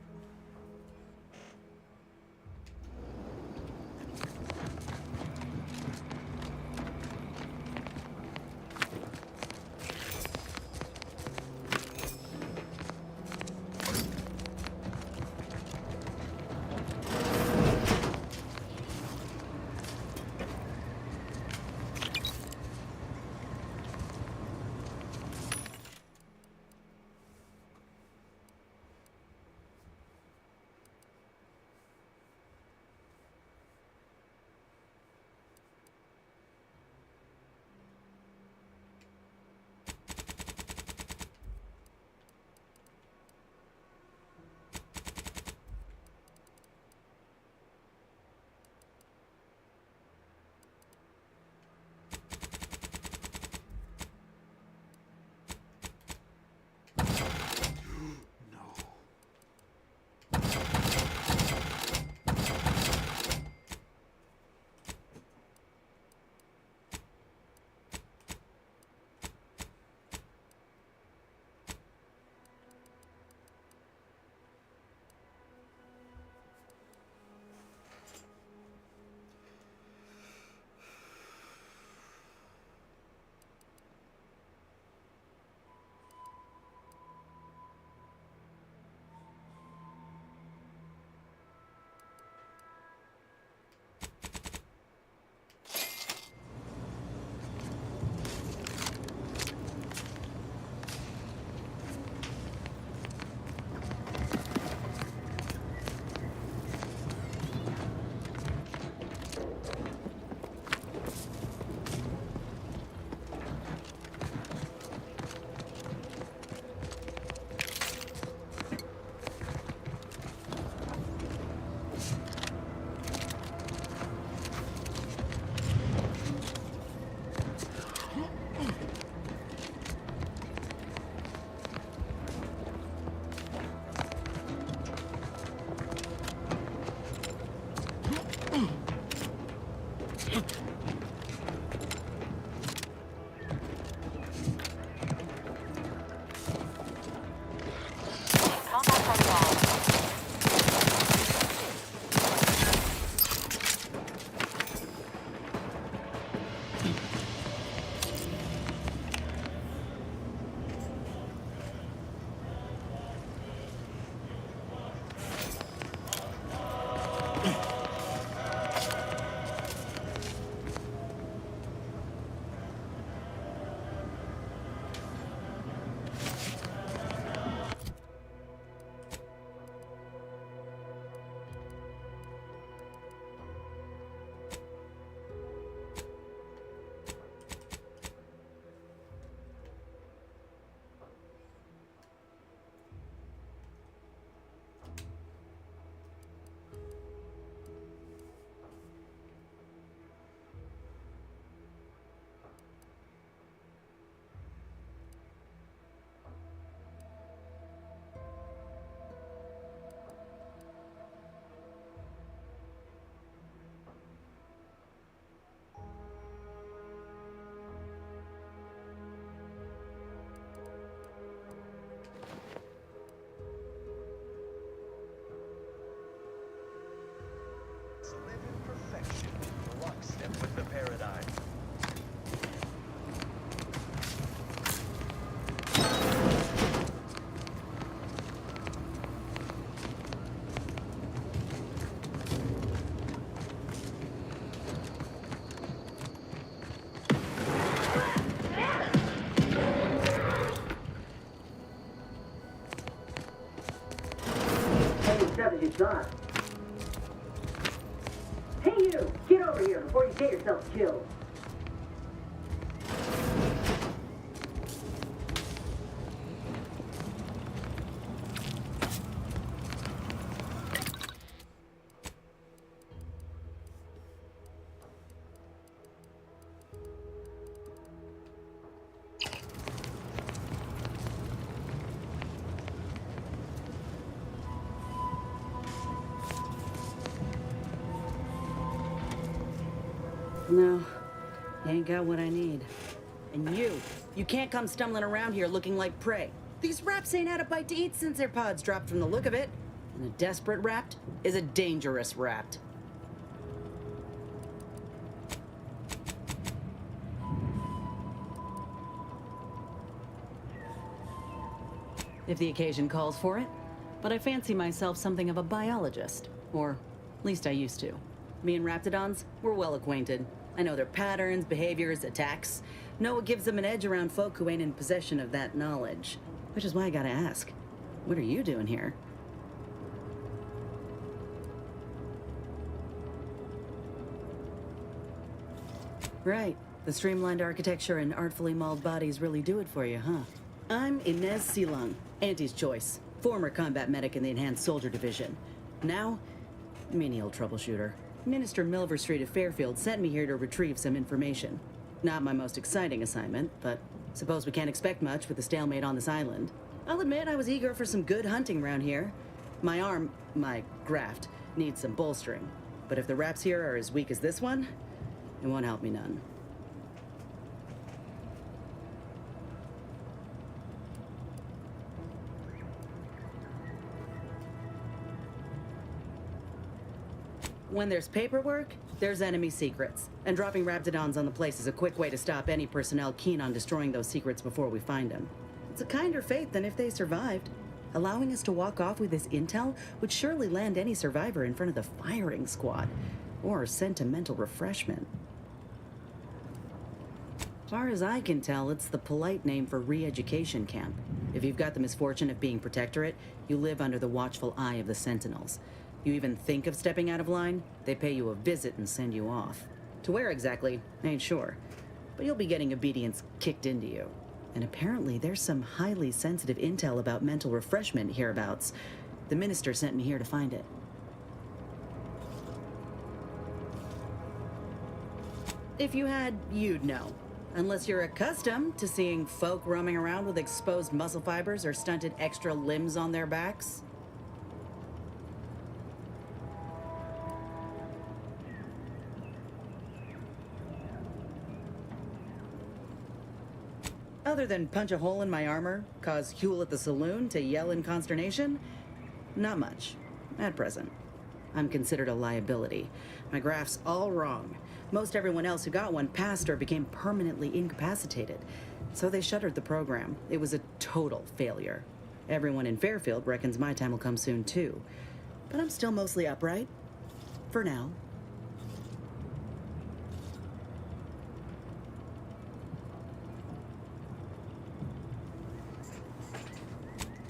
Live in perfection, lockstep with the paradigm. Hey, Seven, it's on. Hey, you! Get over here before you get yourself killed. No, you ain't got what I need. And you can't come stumbling around here looking like prey. These raps ain't had a bite to eat since their pods dropped from the look of it. And a desperate rapt is a dangerous rapt. If the occasion calls for it. But I fancy myself something of a biologist. Or, at least I used to. Me and Raptidons, we're well acquainted. I know their patterns, behaviors, attacks. Know what gives them an edge around folk who ain't in possession of that knowledge. Which is why I gotta ask, what are you doing here? Right. The streamlined architecture and artfully mauled bodies really do it for you, huh? I'm Inez Silung, Auntie's choice. Former combat medic in the Enhanced Soldier Division. Now, menial troubleshooter. Minister Milver Street of Fairfield sent me here to retrieve some information. Not my most exciting assignment, but suppose we can't expect much with the stalemate on this island. I'll admit I was eager for some good hunting around here. My graft, needs some bolstering. But if the raps here are as weak as this one, it won't help me none. When there's paperwork, there's enemy secrets. And dropping Raptidons on the place is a quick way to stop any personnel keen on destroying those secrets before we find them. It's a kinder fate than if they survived. Allowing us to walk off with this intel would surely land any survivor in front of the firing squad. Or sentimental refreshment. Far as I can tell, it's the polite name for re-education camp. If you've got the misfortune of being protectorate, you live under the watchful eye of the Sentinels. You even think of stepping out of line, they pay you a visit and send you off. To where exactly, I ain't sure. But you'll be getting obedience kicked into you. And apparently there's some highly sensitive intel about mental refreshment hereabouts. The minister sent me here to find it. If you had, you'd know. Unless you're accustomed to seeing folk roaming around with exposed muscle fibers or stunted extra limbs on their backs. Other than punch a hole in my armor, cause Huel at the saloon to yell in consternation? Not much, at present. I'm considered a liability. My graph's all wrong. Most everyone else who got one passed or became permanently incapacitated. So they shuttered the program. It was a total failure. Everyone in Fairfield reckons my time will come soon too. But I'm still mostly upright. For now.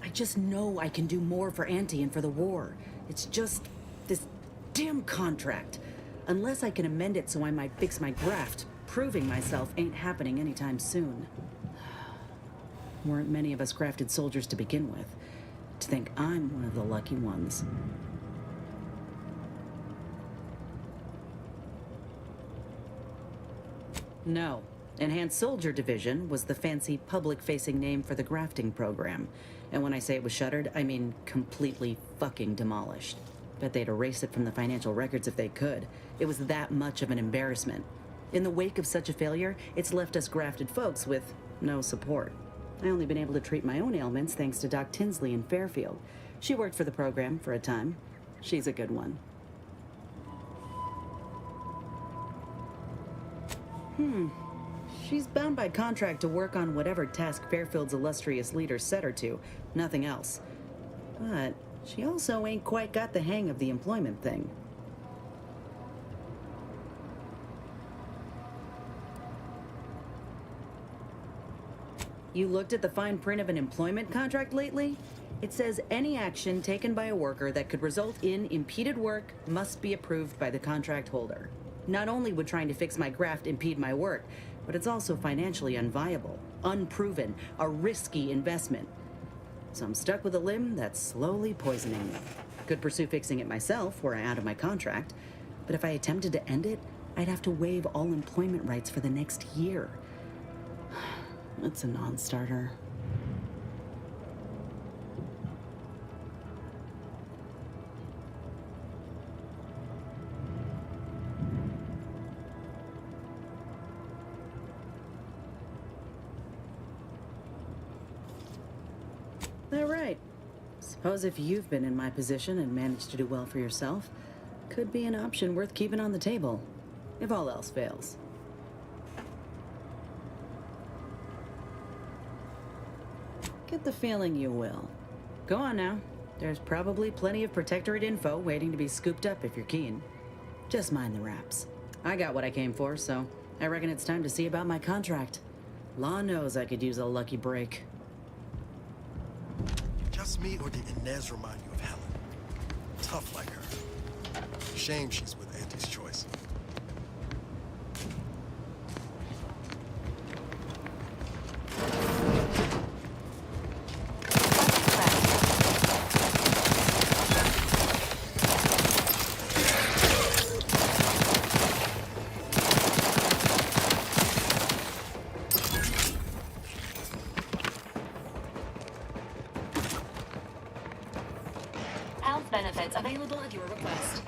I just know I can do more for Auntie and for the war. It's just this damn contract. Unless I can amend it so I might fix my graft, proving myself ain't happening anytime soon. Weren't many of us grafted soldiers to begin with. To think I'm one of the lucky ones. No. Enhanced Soldier Division was the fancy public-facing name for the grafting program. And when I say it was shuttered, I mean completely fucking demolished. Bet they'd erase it from the financial records if they could. It was that much of an embarrassment. In the wake of such a failure, it's left us grafted folks with no support. I only been able to treat my own ailments thanks to Doc Tinsley in Fairfield. She worked for the program for a time. She's a good one. She's bound by contract to work on whatever task Fairfield's illustrious leader set her to, nothing else. But she also ain't quite got the hang of the employment thing. You looked at the fine print of an employment contract lately? It says any action taken by a worker that could result in impeded work must be approved by the contract holder. Not only would trying to fix my graft impede my work, but it's also financially unviable, unproven, a risky investment. So I'm stuck with a limb that's slowly poisoning me. Could pursue fixing it myself were I out of my contract, but if I attempted to end it, I'd have to waive all employment rights for the next year. It's a non-starter. All right. Suppose if you've been in my position and managed to do well for yourself, could be an option worth keeping on the table, if all else fails. Get the feeling you will. Go on now. There's probably plenty of Protectorate info waiting to be scooped up if you're keen. Just mind the raps. I got what I came for, so I reckon it's time to see about my contract. Law knows I could use a lucky break. Just me, or did Inez remind you of Helen? Tough like her. Shame she's with Auntie's choice. Health benefits available at your request.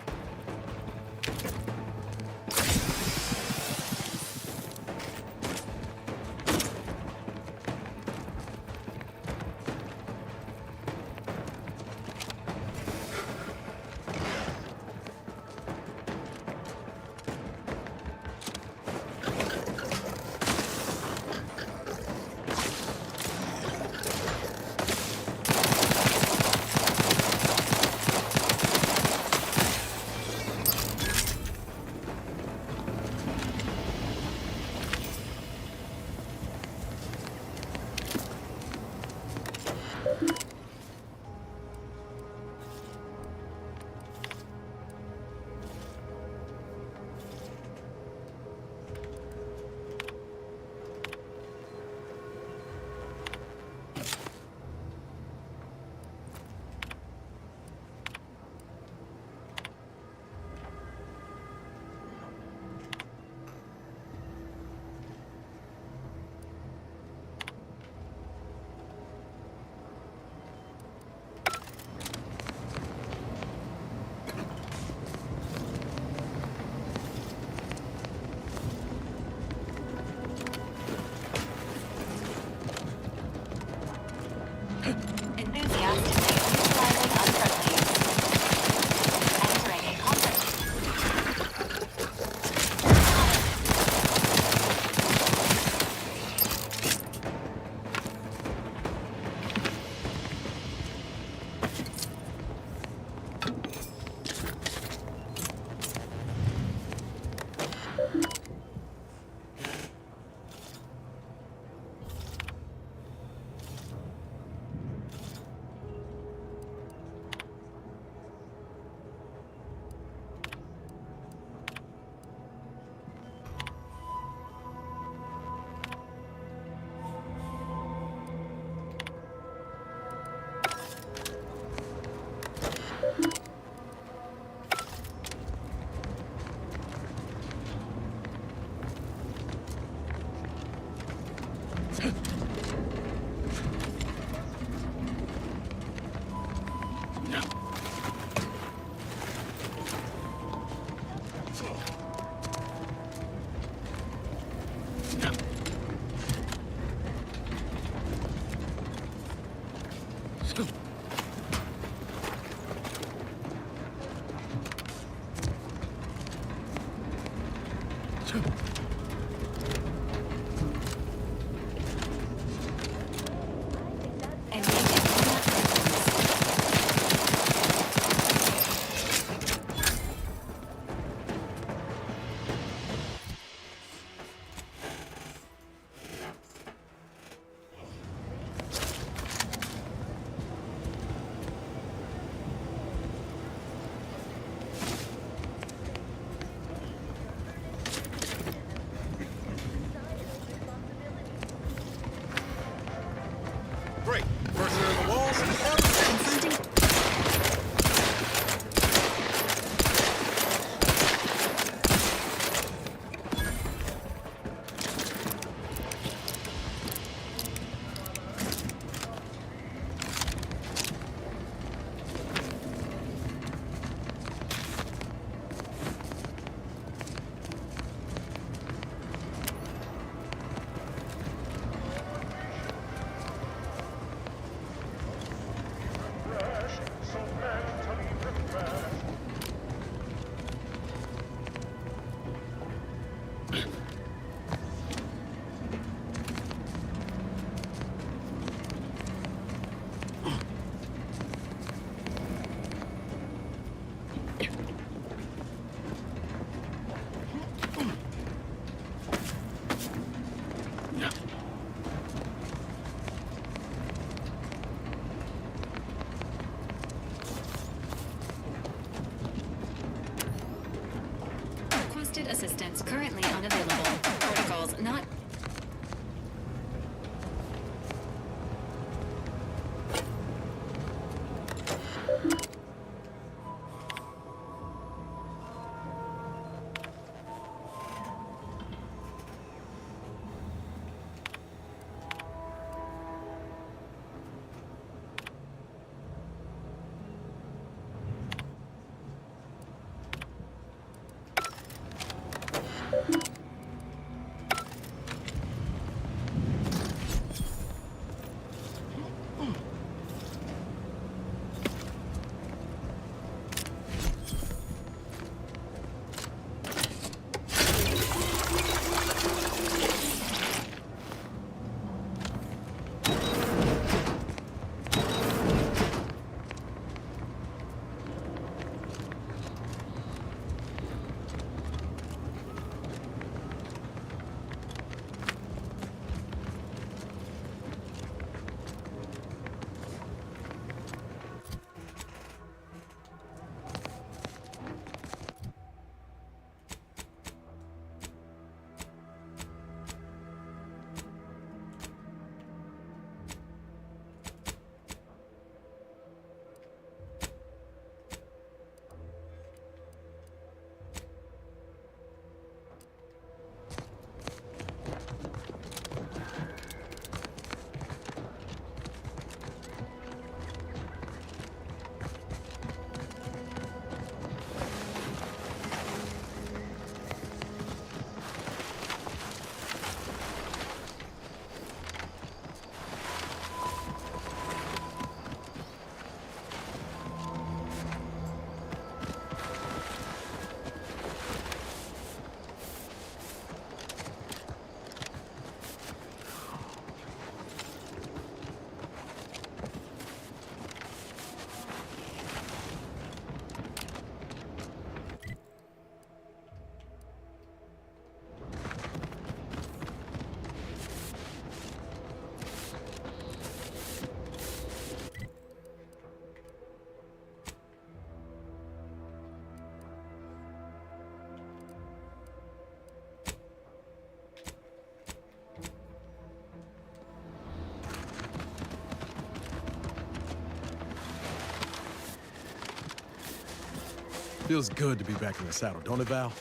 Feels good to be back in the saddle, don't it, Val?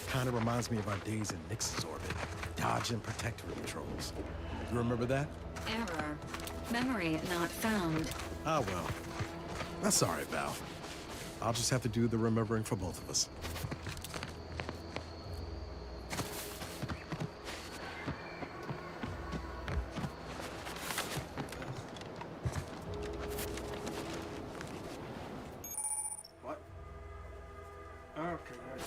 Kind of reminds me of our days in Nix's orbit, dodging protectorate controls. You remember that? Error. Memory not found. Ah, well. That's all right, Val. I'll just have to do the remembering for both of us. What? Okay, there it is.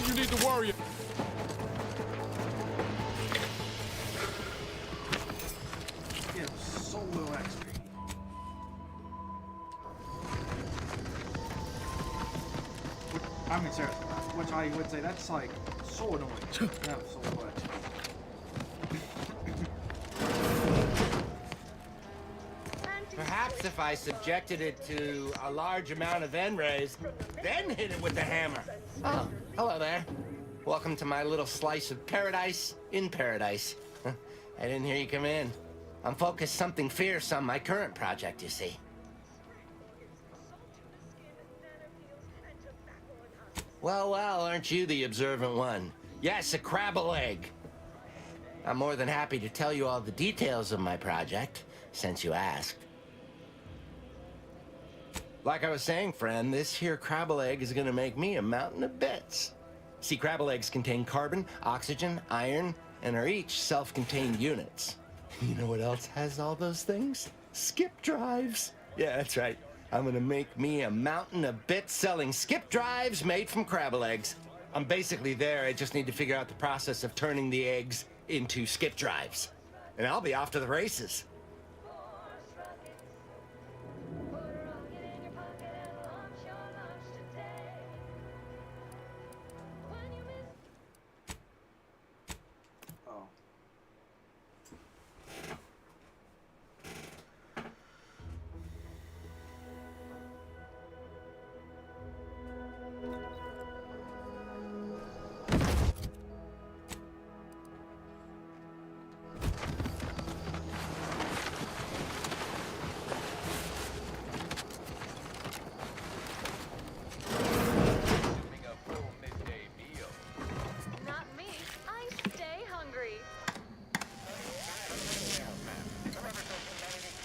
You need to worry. Yeah, so little XP. I mean, seriously, which I would say that's like so annoying. Yeah, so what? Perhaps if I subjected it to a large amount of N-rays, then hit it with the hammer. Oh, hello there. Welcome to my little slice of paradise in paradise. I didn't hear you come in. I'm focused something fierce on my current project, you see. Well, aren't you the observant one? Yes, a crabble egg. I'm more than happy to tell you all the details of my project, since you asked. Like I was saying, friend, this here crabble egg is gonna make me a mountain of bits. See, Crabble eggs contain carbon, oxygen, iron, and are each self-contained units. You know what else has all those things? Skip drives. Yeah, that's right. I'm gonna make me a mountain of bits selling skip drives made from Crabble eggs. I'm basically there. I just need to figure out the process of turning the eggs into skip drives. And I'll be off to the races. Oh. Not me. I stay hungry.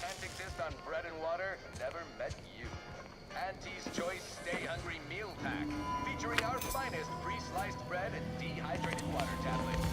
Can't exist on bread and water. Never met you. Auntie's Choice Stay Hungry Meal Pack, featuring our finest pre-sliced bread and dehydrated water tablets.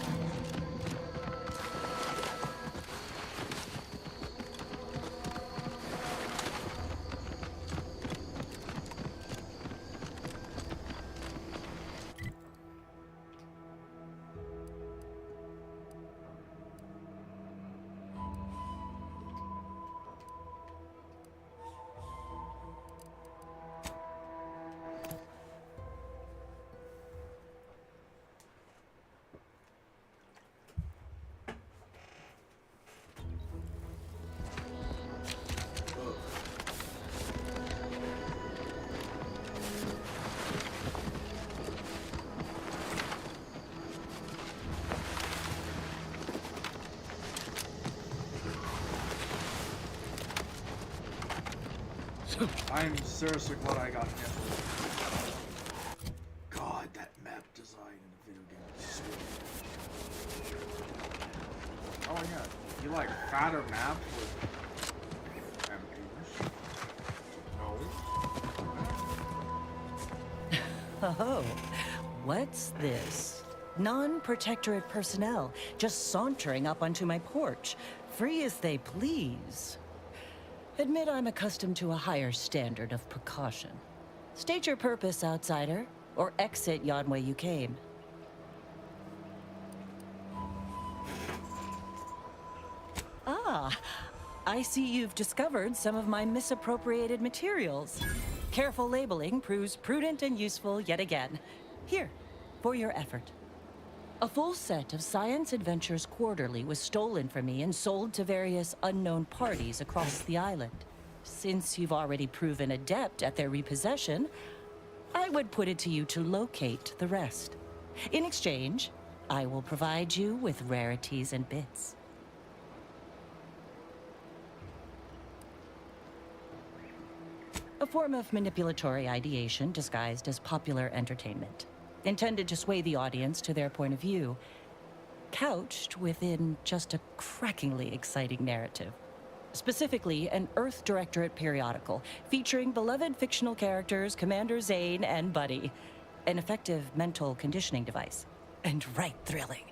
I'm seriously glad I got hit. God, that map design in the video game is stupid. Oh yeah, you like fatter maps with campers? No. Oh, what's this? Non-protectorate personnel just sauntering up onto my porch, free as they please. Admit I'm accustomed to a higher standard of precaution. State your purpose, outsider, or exit yon way you came. Ah, I see you've discovered some of my misappropriated materials. Careful labeling proves prudent and useful yet again. Here, for your effort. A full set of Science Adventures Quarterly was stolen from me and sold to various unknown parties across the island. Since you've already proven adept at their repossession, I would put it to you to locate the rest. In exchange, I will provide you with rarities and bits. A form of manipulatory ideation disguised as popular entertainment, intended to sway the audience to their point of view, couched within just a crackingly exciting narrative. Specifically, an Earth Directorate periodical featuring beloved fictional characters Commander Zane and Buddy. An effective mental conditioning device. And right thrilling.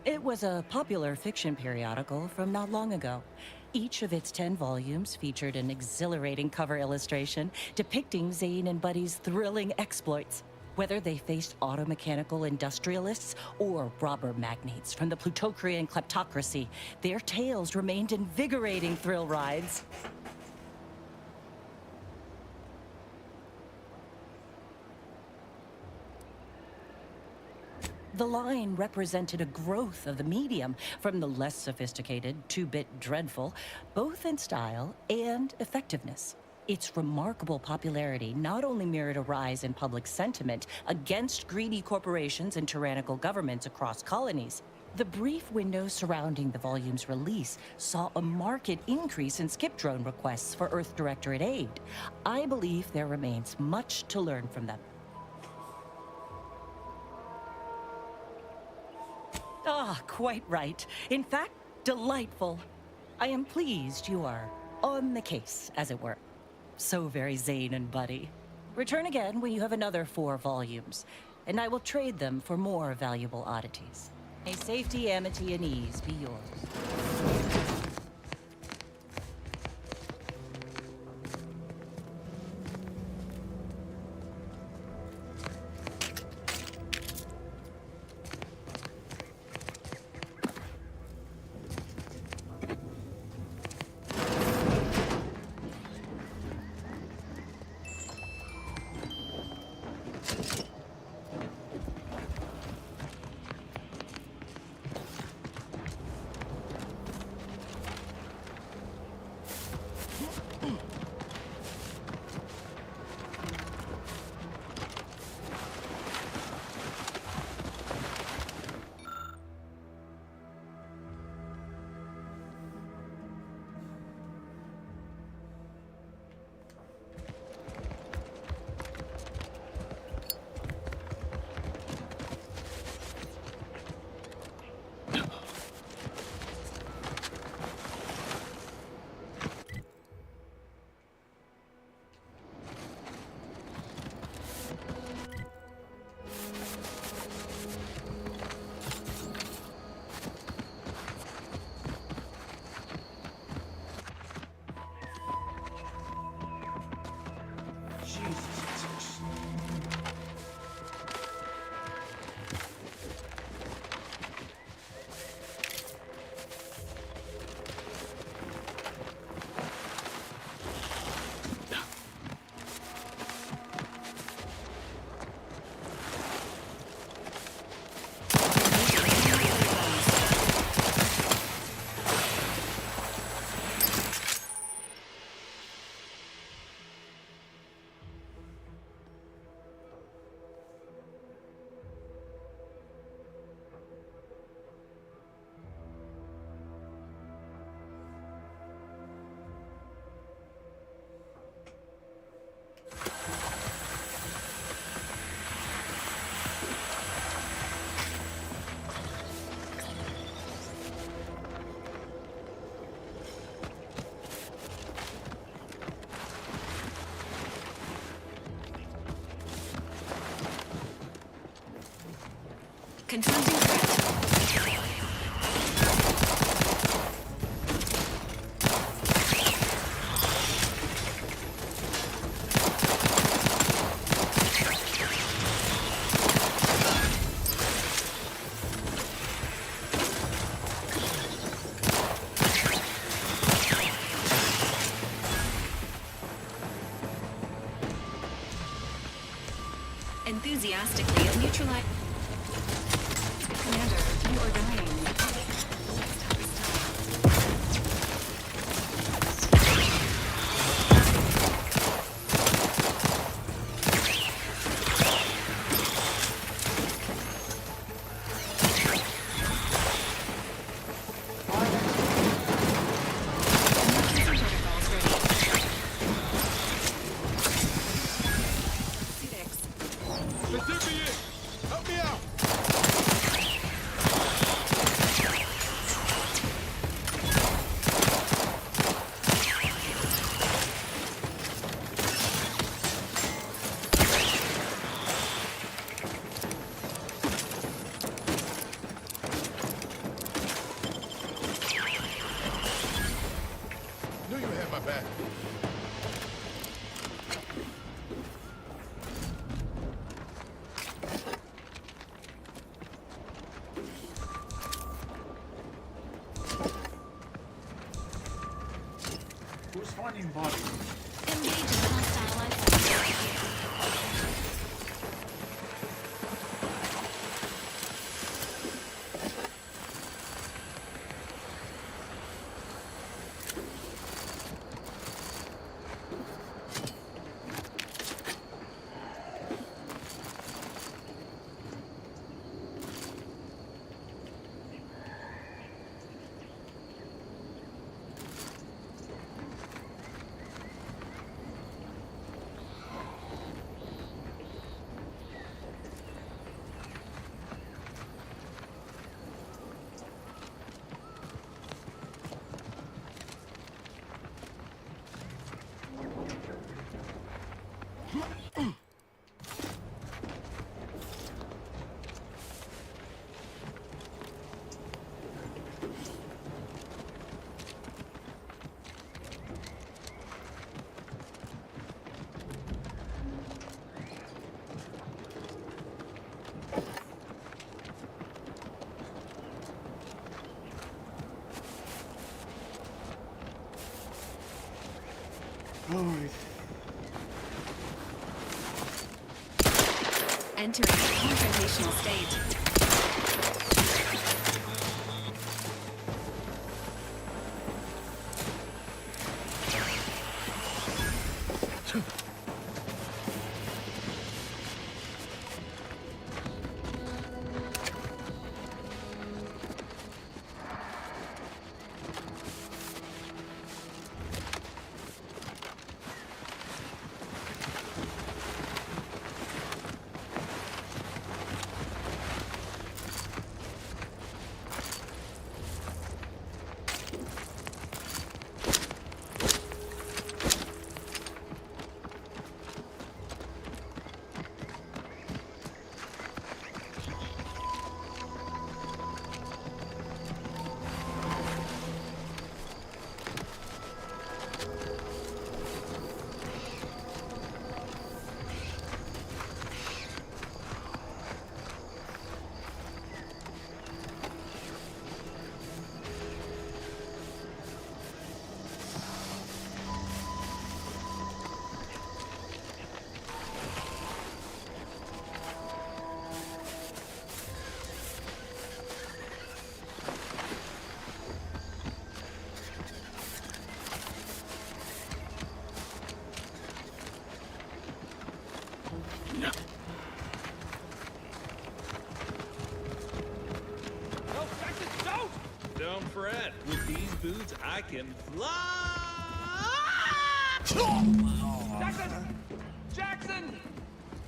It was a popular fiction periodical from not long ago. Each of its 10 volumes featured an exhilarating cover illustration depicting Zane and Buddy's thrilling exploits. Whether they faced automechanical industrialists or robber magnates from the Plutocrian kleptocracy, their tales remained invigorating thrill rides. The line represented a growth of the medium, from the less sophisticated 2-bit dreadful, both in style and effectiveness. Its remarkable popularity not only mirrored a rise in public sentiment against greedy corporations and tyrannical governments across colonies. The brief window surrounding the volume's release saw a marked increase in skip drone requests for Earth Directorate aid. I believe there remains much to learn from them. Ah, quite right. In fact, delightful. I am pleased you are on the case, as it were. So very Zane and Buddy. Return again when you have another 4 volumes, and I will trade them for more valuable oddities. May safety, amity, and ease be yours. Confronting threat. Enthusiastically neutralize. Commander, you are dying. Help me out! Knew you had my back. Who's finding bodies? Engage in hostile life. Alright. Entering a confrontational state. Don't fret. With these boots, I can fly! Jackson! Jackson!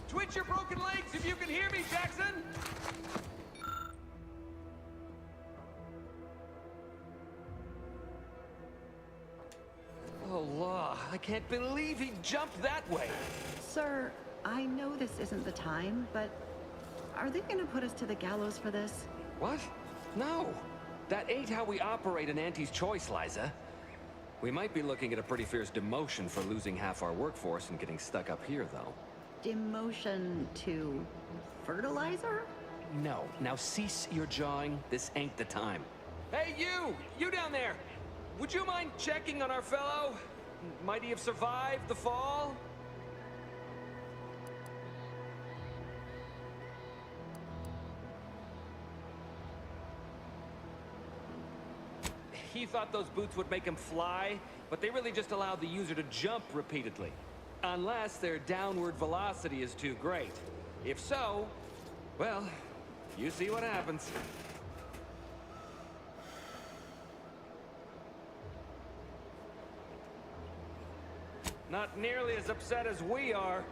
Twitch your broken legs if you can hear me, Jackson! Oh, law. I can't believe he jumped that way. Sir, I know this isn't the time, but are they gonna put us to the gallows for this? What? No. That ain't how we operate in Auntie's Choice, Liza. We might be looking at a pretty fierce demotion for losing half our workforce and getting stuck up here, though. Demotion to fertilizer? No. Now cease your jawing. This ain't the time. Hey, you! You down there! Would you mind checking on our fellow? Might he have survived the fall? He thought those boots would make him fly, but they really just allow the user to jump repeatedly. Unless their downward velocity is too great. If so, well, you see what happens. Not nearly as upset as we are.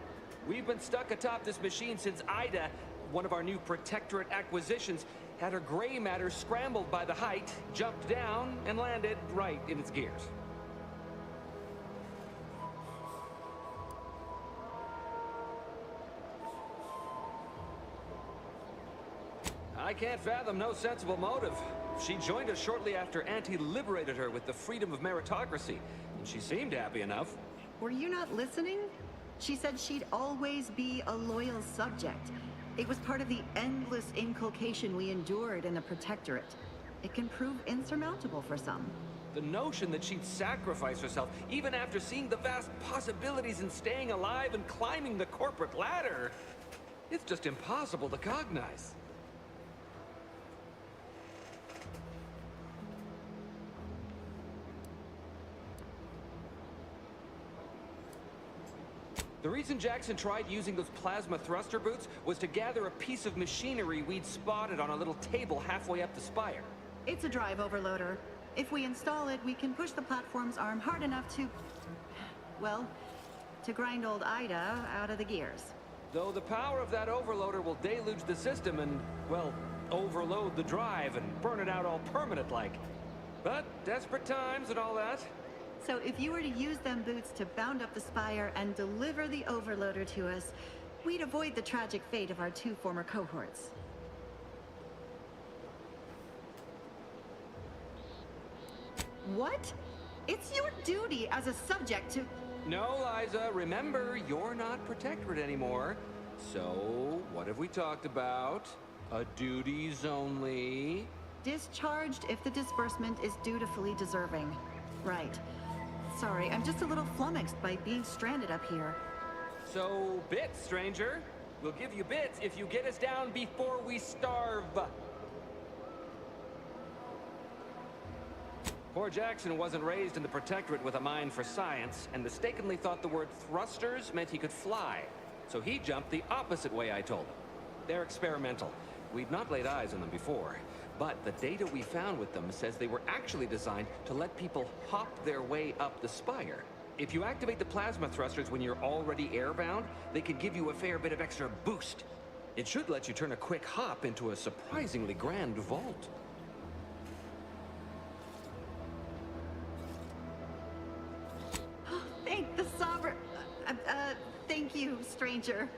We've been stuck atop this machine since Ida, one of our new Protectorate acquisitions, had her gray matter scrambled by the height, jumped down, and landed right in its gears. I can't fathom no sensible motive. She joined us shortly after Auntie liberated her with the freedom of meritocracy, and she seemed happy enough. Were you not listening? She said she'd always be a loyal subject. It was part of the endless inculcation we endured in the Protectorate. It can prove insurmountable for some. The notion that she'd sacrifice herself, even after seeing the vast possibilities in staying alive and climbing the corporate ladder, it's just impossible to cognize. The reason Jackson tried using those plasma thruster boots was to gather a piece of machinery we'd spotted on a little table halfway up the spire. It's a drive overloader. If we install it, we can push the platform's arm hard enough to... well, to grind old Ida out of the gears. Though the power of that overloader will deluge the system and, well, overload the drive and burn it out all permanent-like. But desperate times and all that. So if you were to use them boots to bound up the spire and deliver the overloader to us, we'd avoid the tragic fate of our two former cohorts. What? It's your duty as a subject to... No, Liza, remember, you're not Protectorate anymore. So, what have we talked about? A duties only. Discharged if the disbursement is dutifully deserving. Right. Sorry, I'm just a little flummoxed by being stranded up here. So, bits, stranger. We'll give you bits if you get us down before we starve. Poor Jackson wasn't raised in the Protectorate with a mind for science, and mistakenly thought the word thrusters meant he could fly. So he jumped the opposite way I told him. They're experimental. We've not laid eyes on them before, but the data we found with them says they were actually designed to let people hop their way up the spire. If you activate the plasma thrusters when you're already airbound, they could give you a fair bit of extra boost. It should let you turn a quick hop into a surprisingly grand vault. Thank the Sovereign. Thank you, stranger.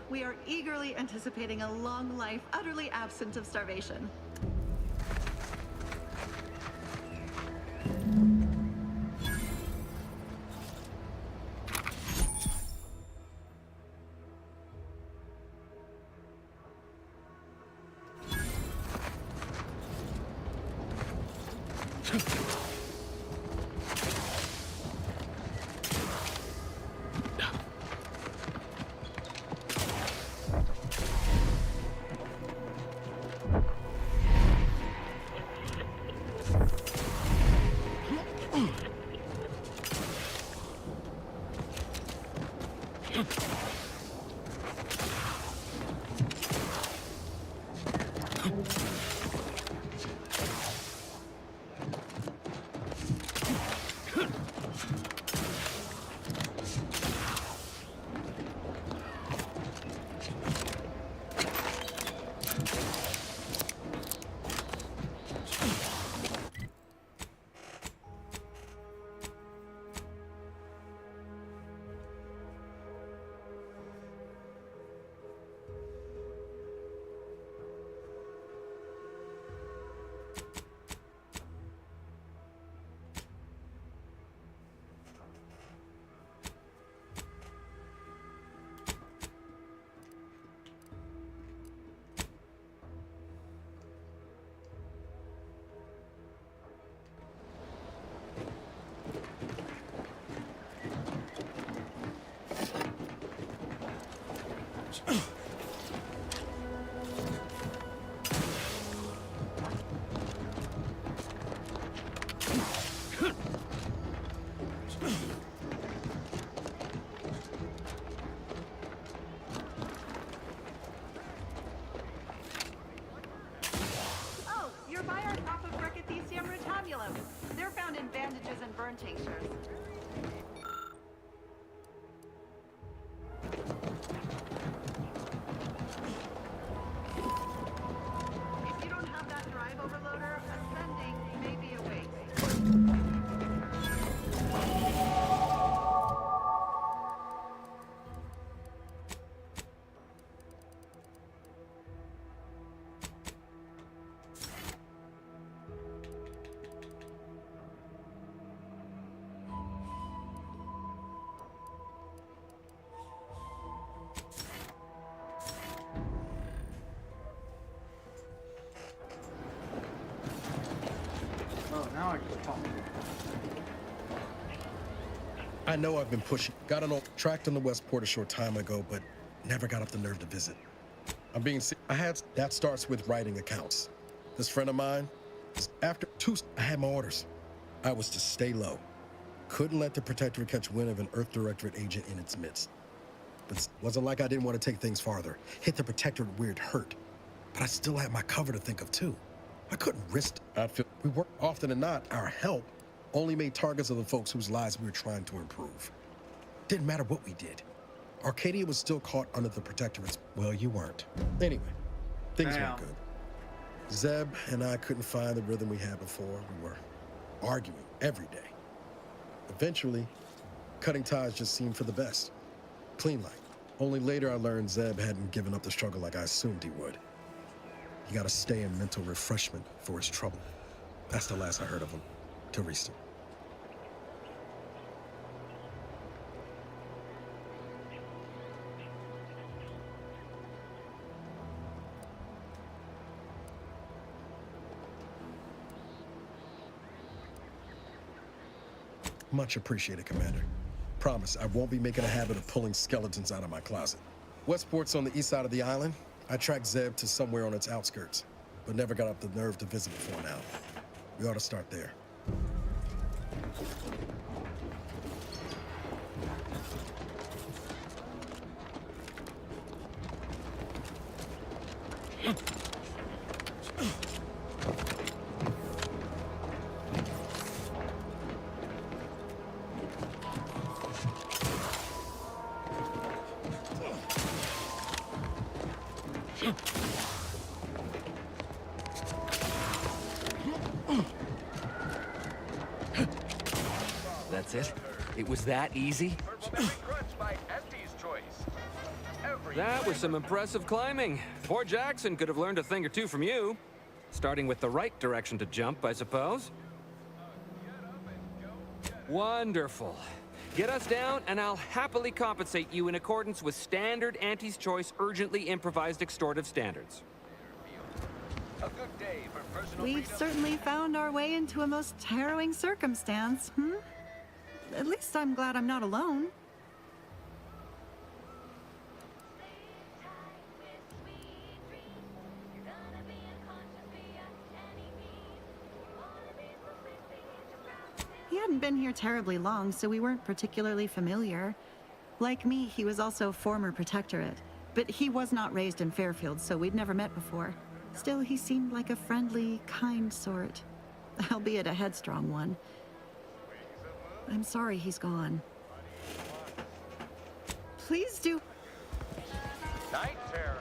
We are eagerly anticipating a long life, utterly absent of starvation. They're found in bandages and burn tinctures. If you don't have that drive overloader, ascending may be a waste. Oh, now I can talk. I know I've been pushing. Got an old tracked in the Westport a short time ago, but never got up the nerve to visit. I'm being that starts with writing accounts. This friend of mine, after I had my orders. I was to stay low. Couldn't let the Protectorate catch wind of an Earth Directorate agent in its midst. But it wasn't like I didn't want to take things farther. Hit the Protectorate weird hurt. But I still had my cover to think of too. I couldn't risk it. We work often than not, our help only made targets of the folks whose lives we were trying to improve. Didn't matter what we did. Arcadia was still caught under the Protectorate's. Well, you weren't. Anyway, things weren't good. Zeb and I couldn't find the rhythm we had before. We were arguing every day. Eventually, cutting ties just seemed for the best. Clean light. Only later I learned Zeb hadn't given up the struggle like I assumed he would. He got to stay in mental refreshment for his trouble. That's the last I heard of him, till recent. Much appreciated, Commander. Promise, I won't be making a habit of pulling skeletons out of my closet. Westport's on the east side of the island. I tracked Zeb to somewhere on its outskirts, but never got up the nerve to visit before now. We ought to start there. That's it? It was that easy? That was some impressive climbing. Poor Jackson could have learned a thing or two from you. Starting with the right direction to jump, I suppose. Wonderful. Get us down, and I'll happily compensate you in accordance with standard Auntie's Choice urgently improvised extortive standards. We've certainly found our way into a most harrowing circumstance, At least I'm glad I'm not alone. He hadn't been here terribly long, so we weren't particularly familiar. Like me, he was also former protectorate, but he was not raised in Fairfield, so we'd never met before. Still, he seemed like a friendly, kind sort, albeit a headstrong one. I'm sorry he's gone. Please do. Night terror.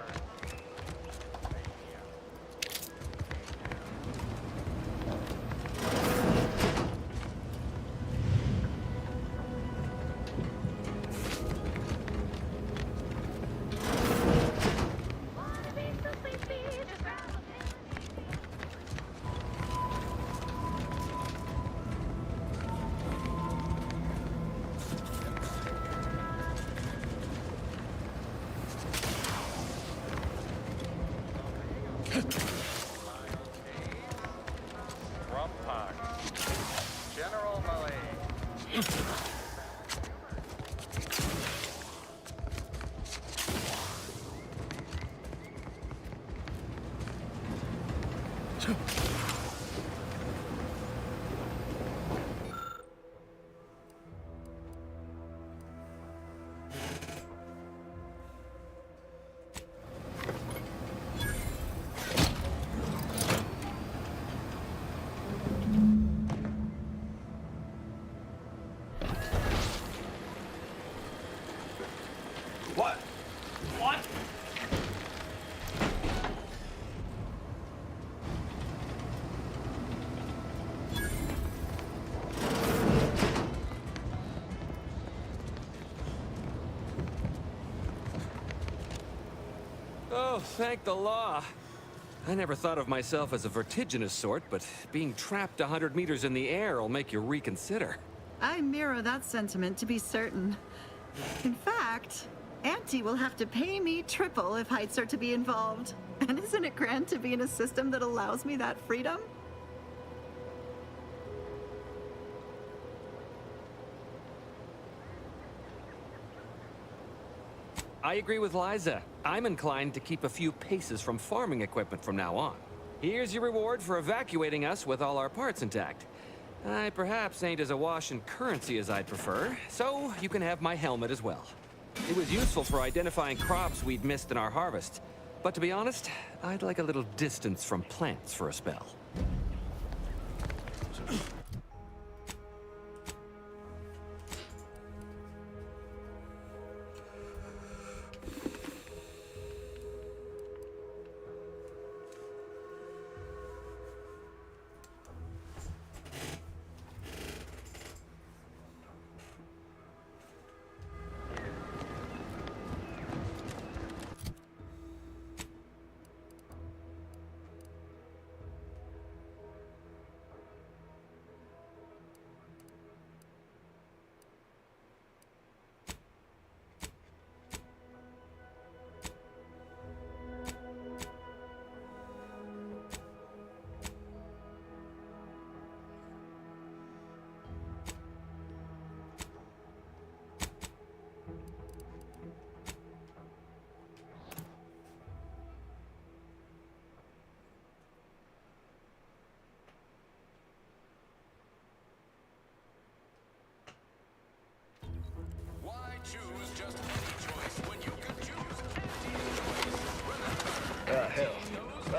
General Malay. What? What? Oh, thank the law. I never thought of myself as a vertiginous sort, but being trapped 100 meters in the air will make you reconsider. I mirror that sentiment, to be certain. In fact, Auntie will have to pay me triple if heights are to be involved. And isn't it grand to be in a system that allows me that freedom? I agree with Liza. I'm inclined to keep a few paces from farming equipment from now on. Here's your reward for evacuating us with all our parts intact. I perhaps ain't as awash in currency as I'd prefer, so you can have my helmet as well. It was useful for identifying crops we'd missed in our harvest. But to be honest, I'd like a little distance from plants for a spell.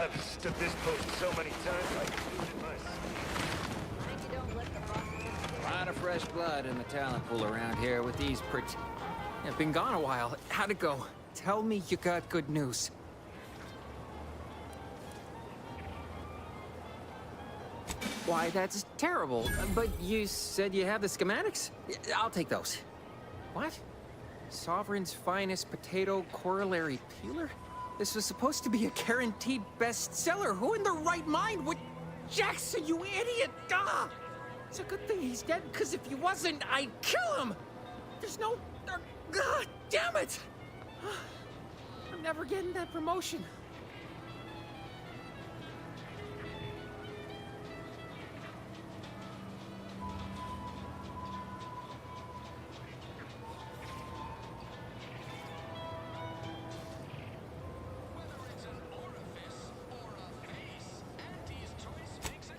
I've stood this post so many times I can lose it myself. A lot of fresh blood in the talent pool around here with these I've been gone a while. How'd it go? Tell me you got good news. Why, that's terrible. But you said you have the schematics? I'll take those. What? Sovereign's finest potato corollary peeler? This was supposed to be a guaranteed bestseller. Who in their right mind would... Jackson, you idiot! Ah! It's a good thing he's dead, because if he wasn't, I'd kill him! There's no... God damn it! I'm never getting that promotion.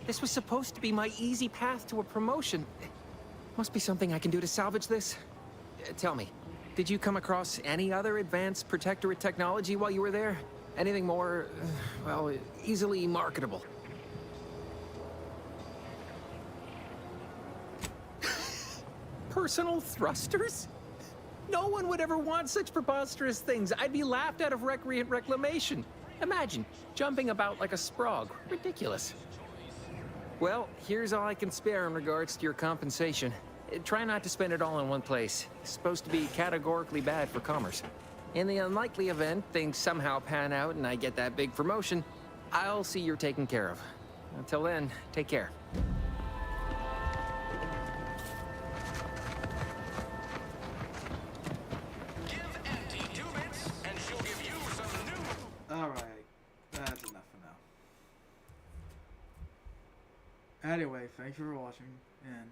This was supposed to be my easy path to a promotion. Must be something I can do to salvage this. Tell me, did you come across any other advanced protectorate technology while you were there? Anything more, well, easily marketable? Personal thrusters? No one would ever want such preposterous things. I'd be laughed out of recreant reclamation. Imagine, jumping about like a sprog. Ridiculous. Well, here's all I can spare in regards to your compensation. Try not to spend it all in one place. It's supposed to be categorically bad for commerce. In the unlikely event things somehow pan out and I get that big promotion, I'll see you're taken care of. Until then, take care. Alright, that's enough for now. Anyway, thanks for watching, and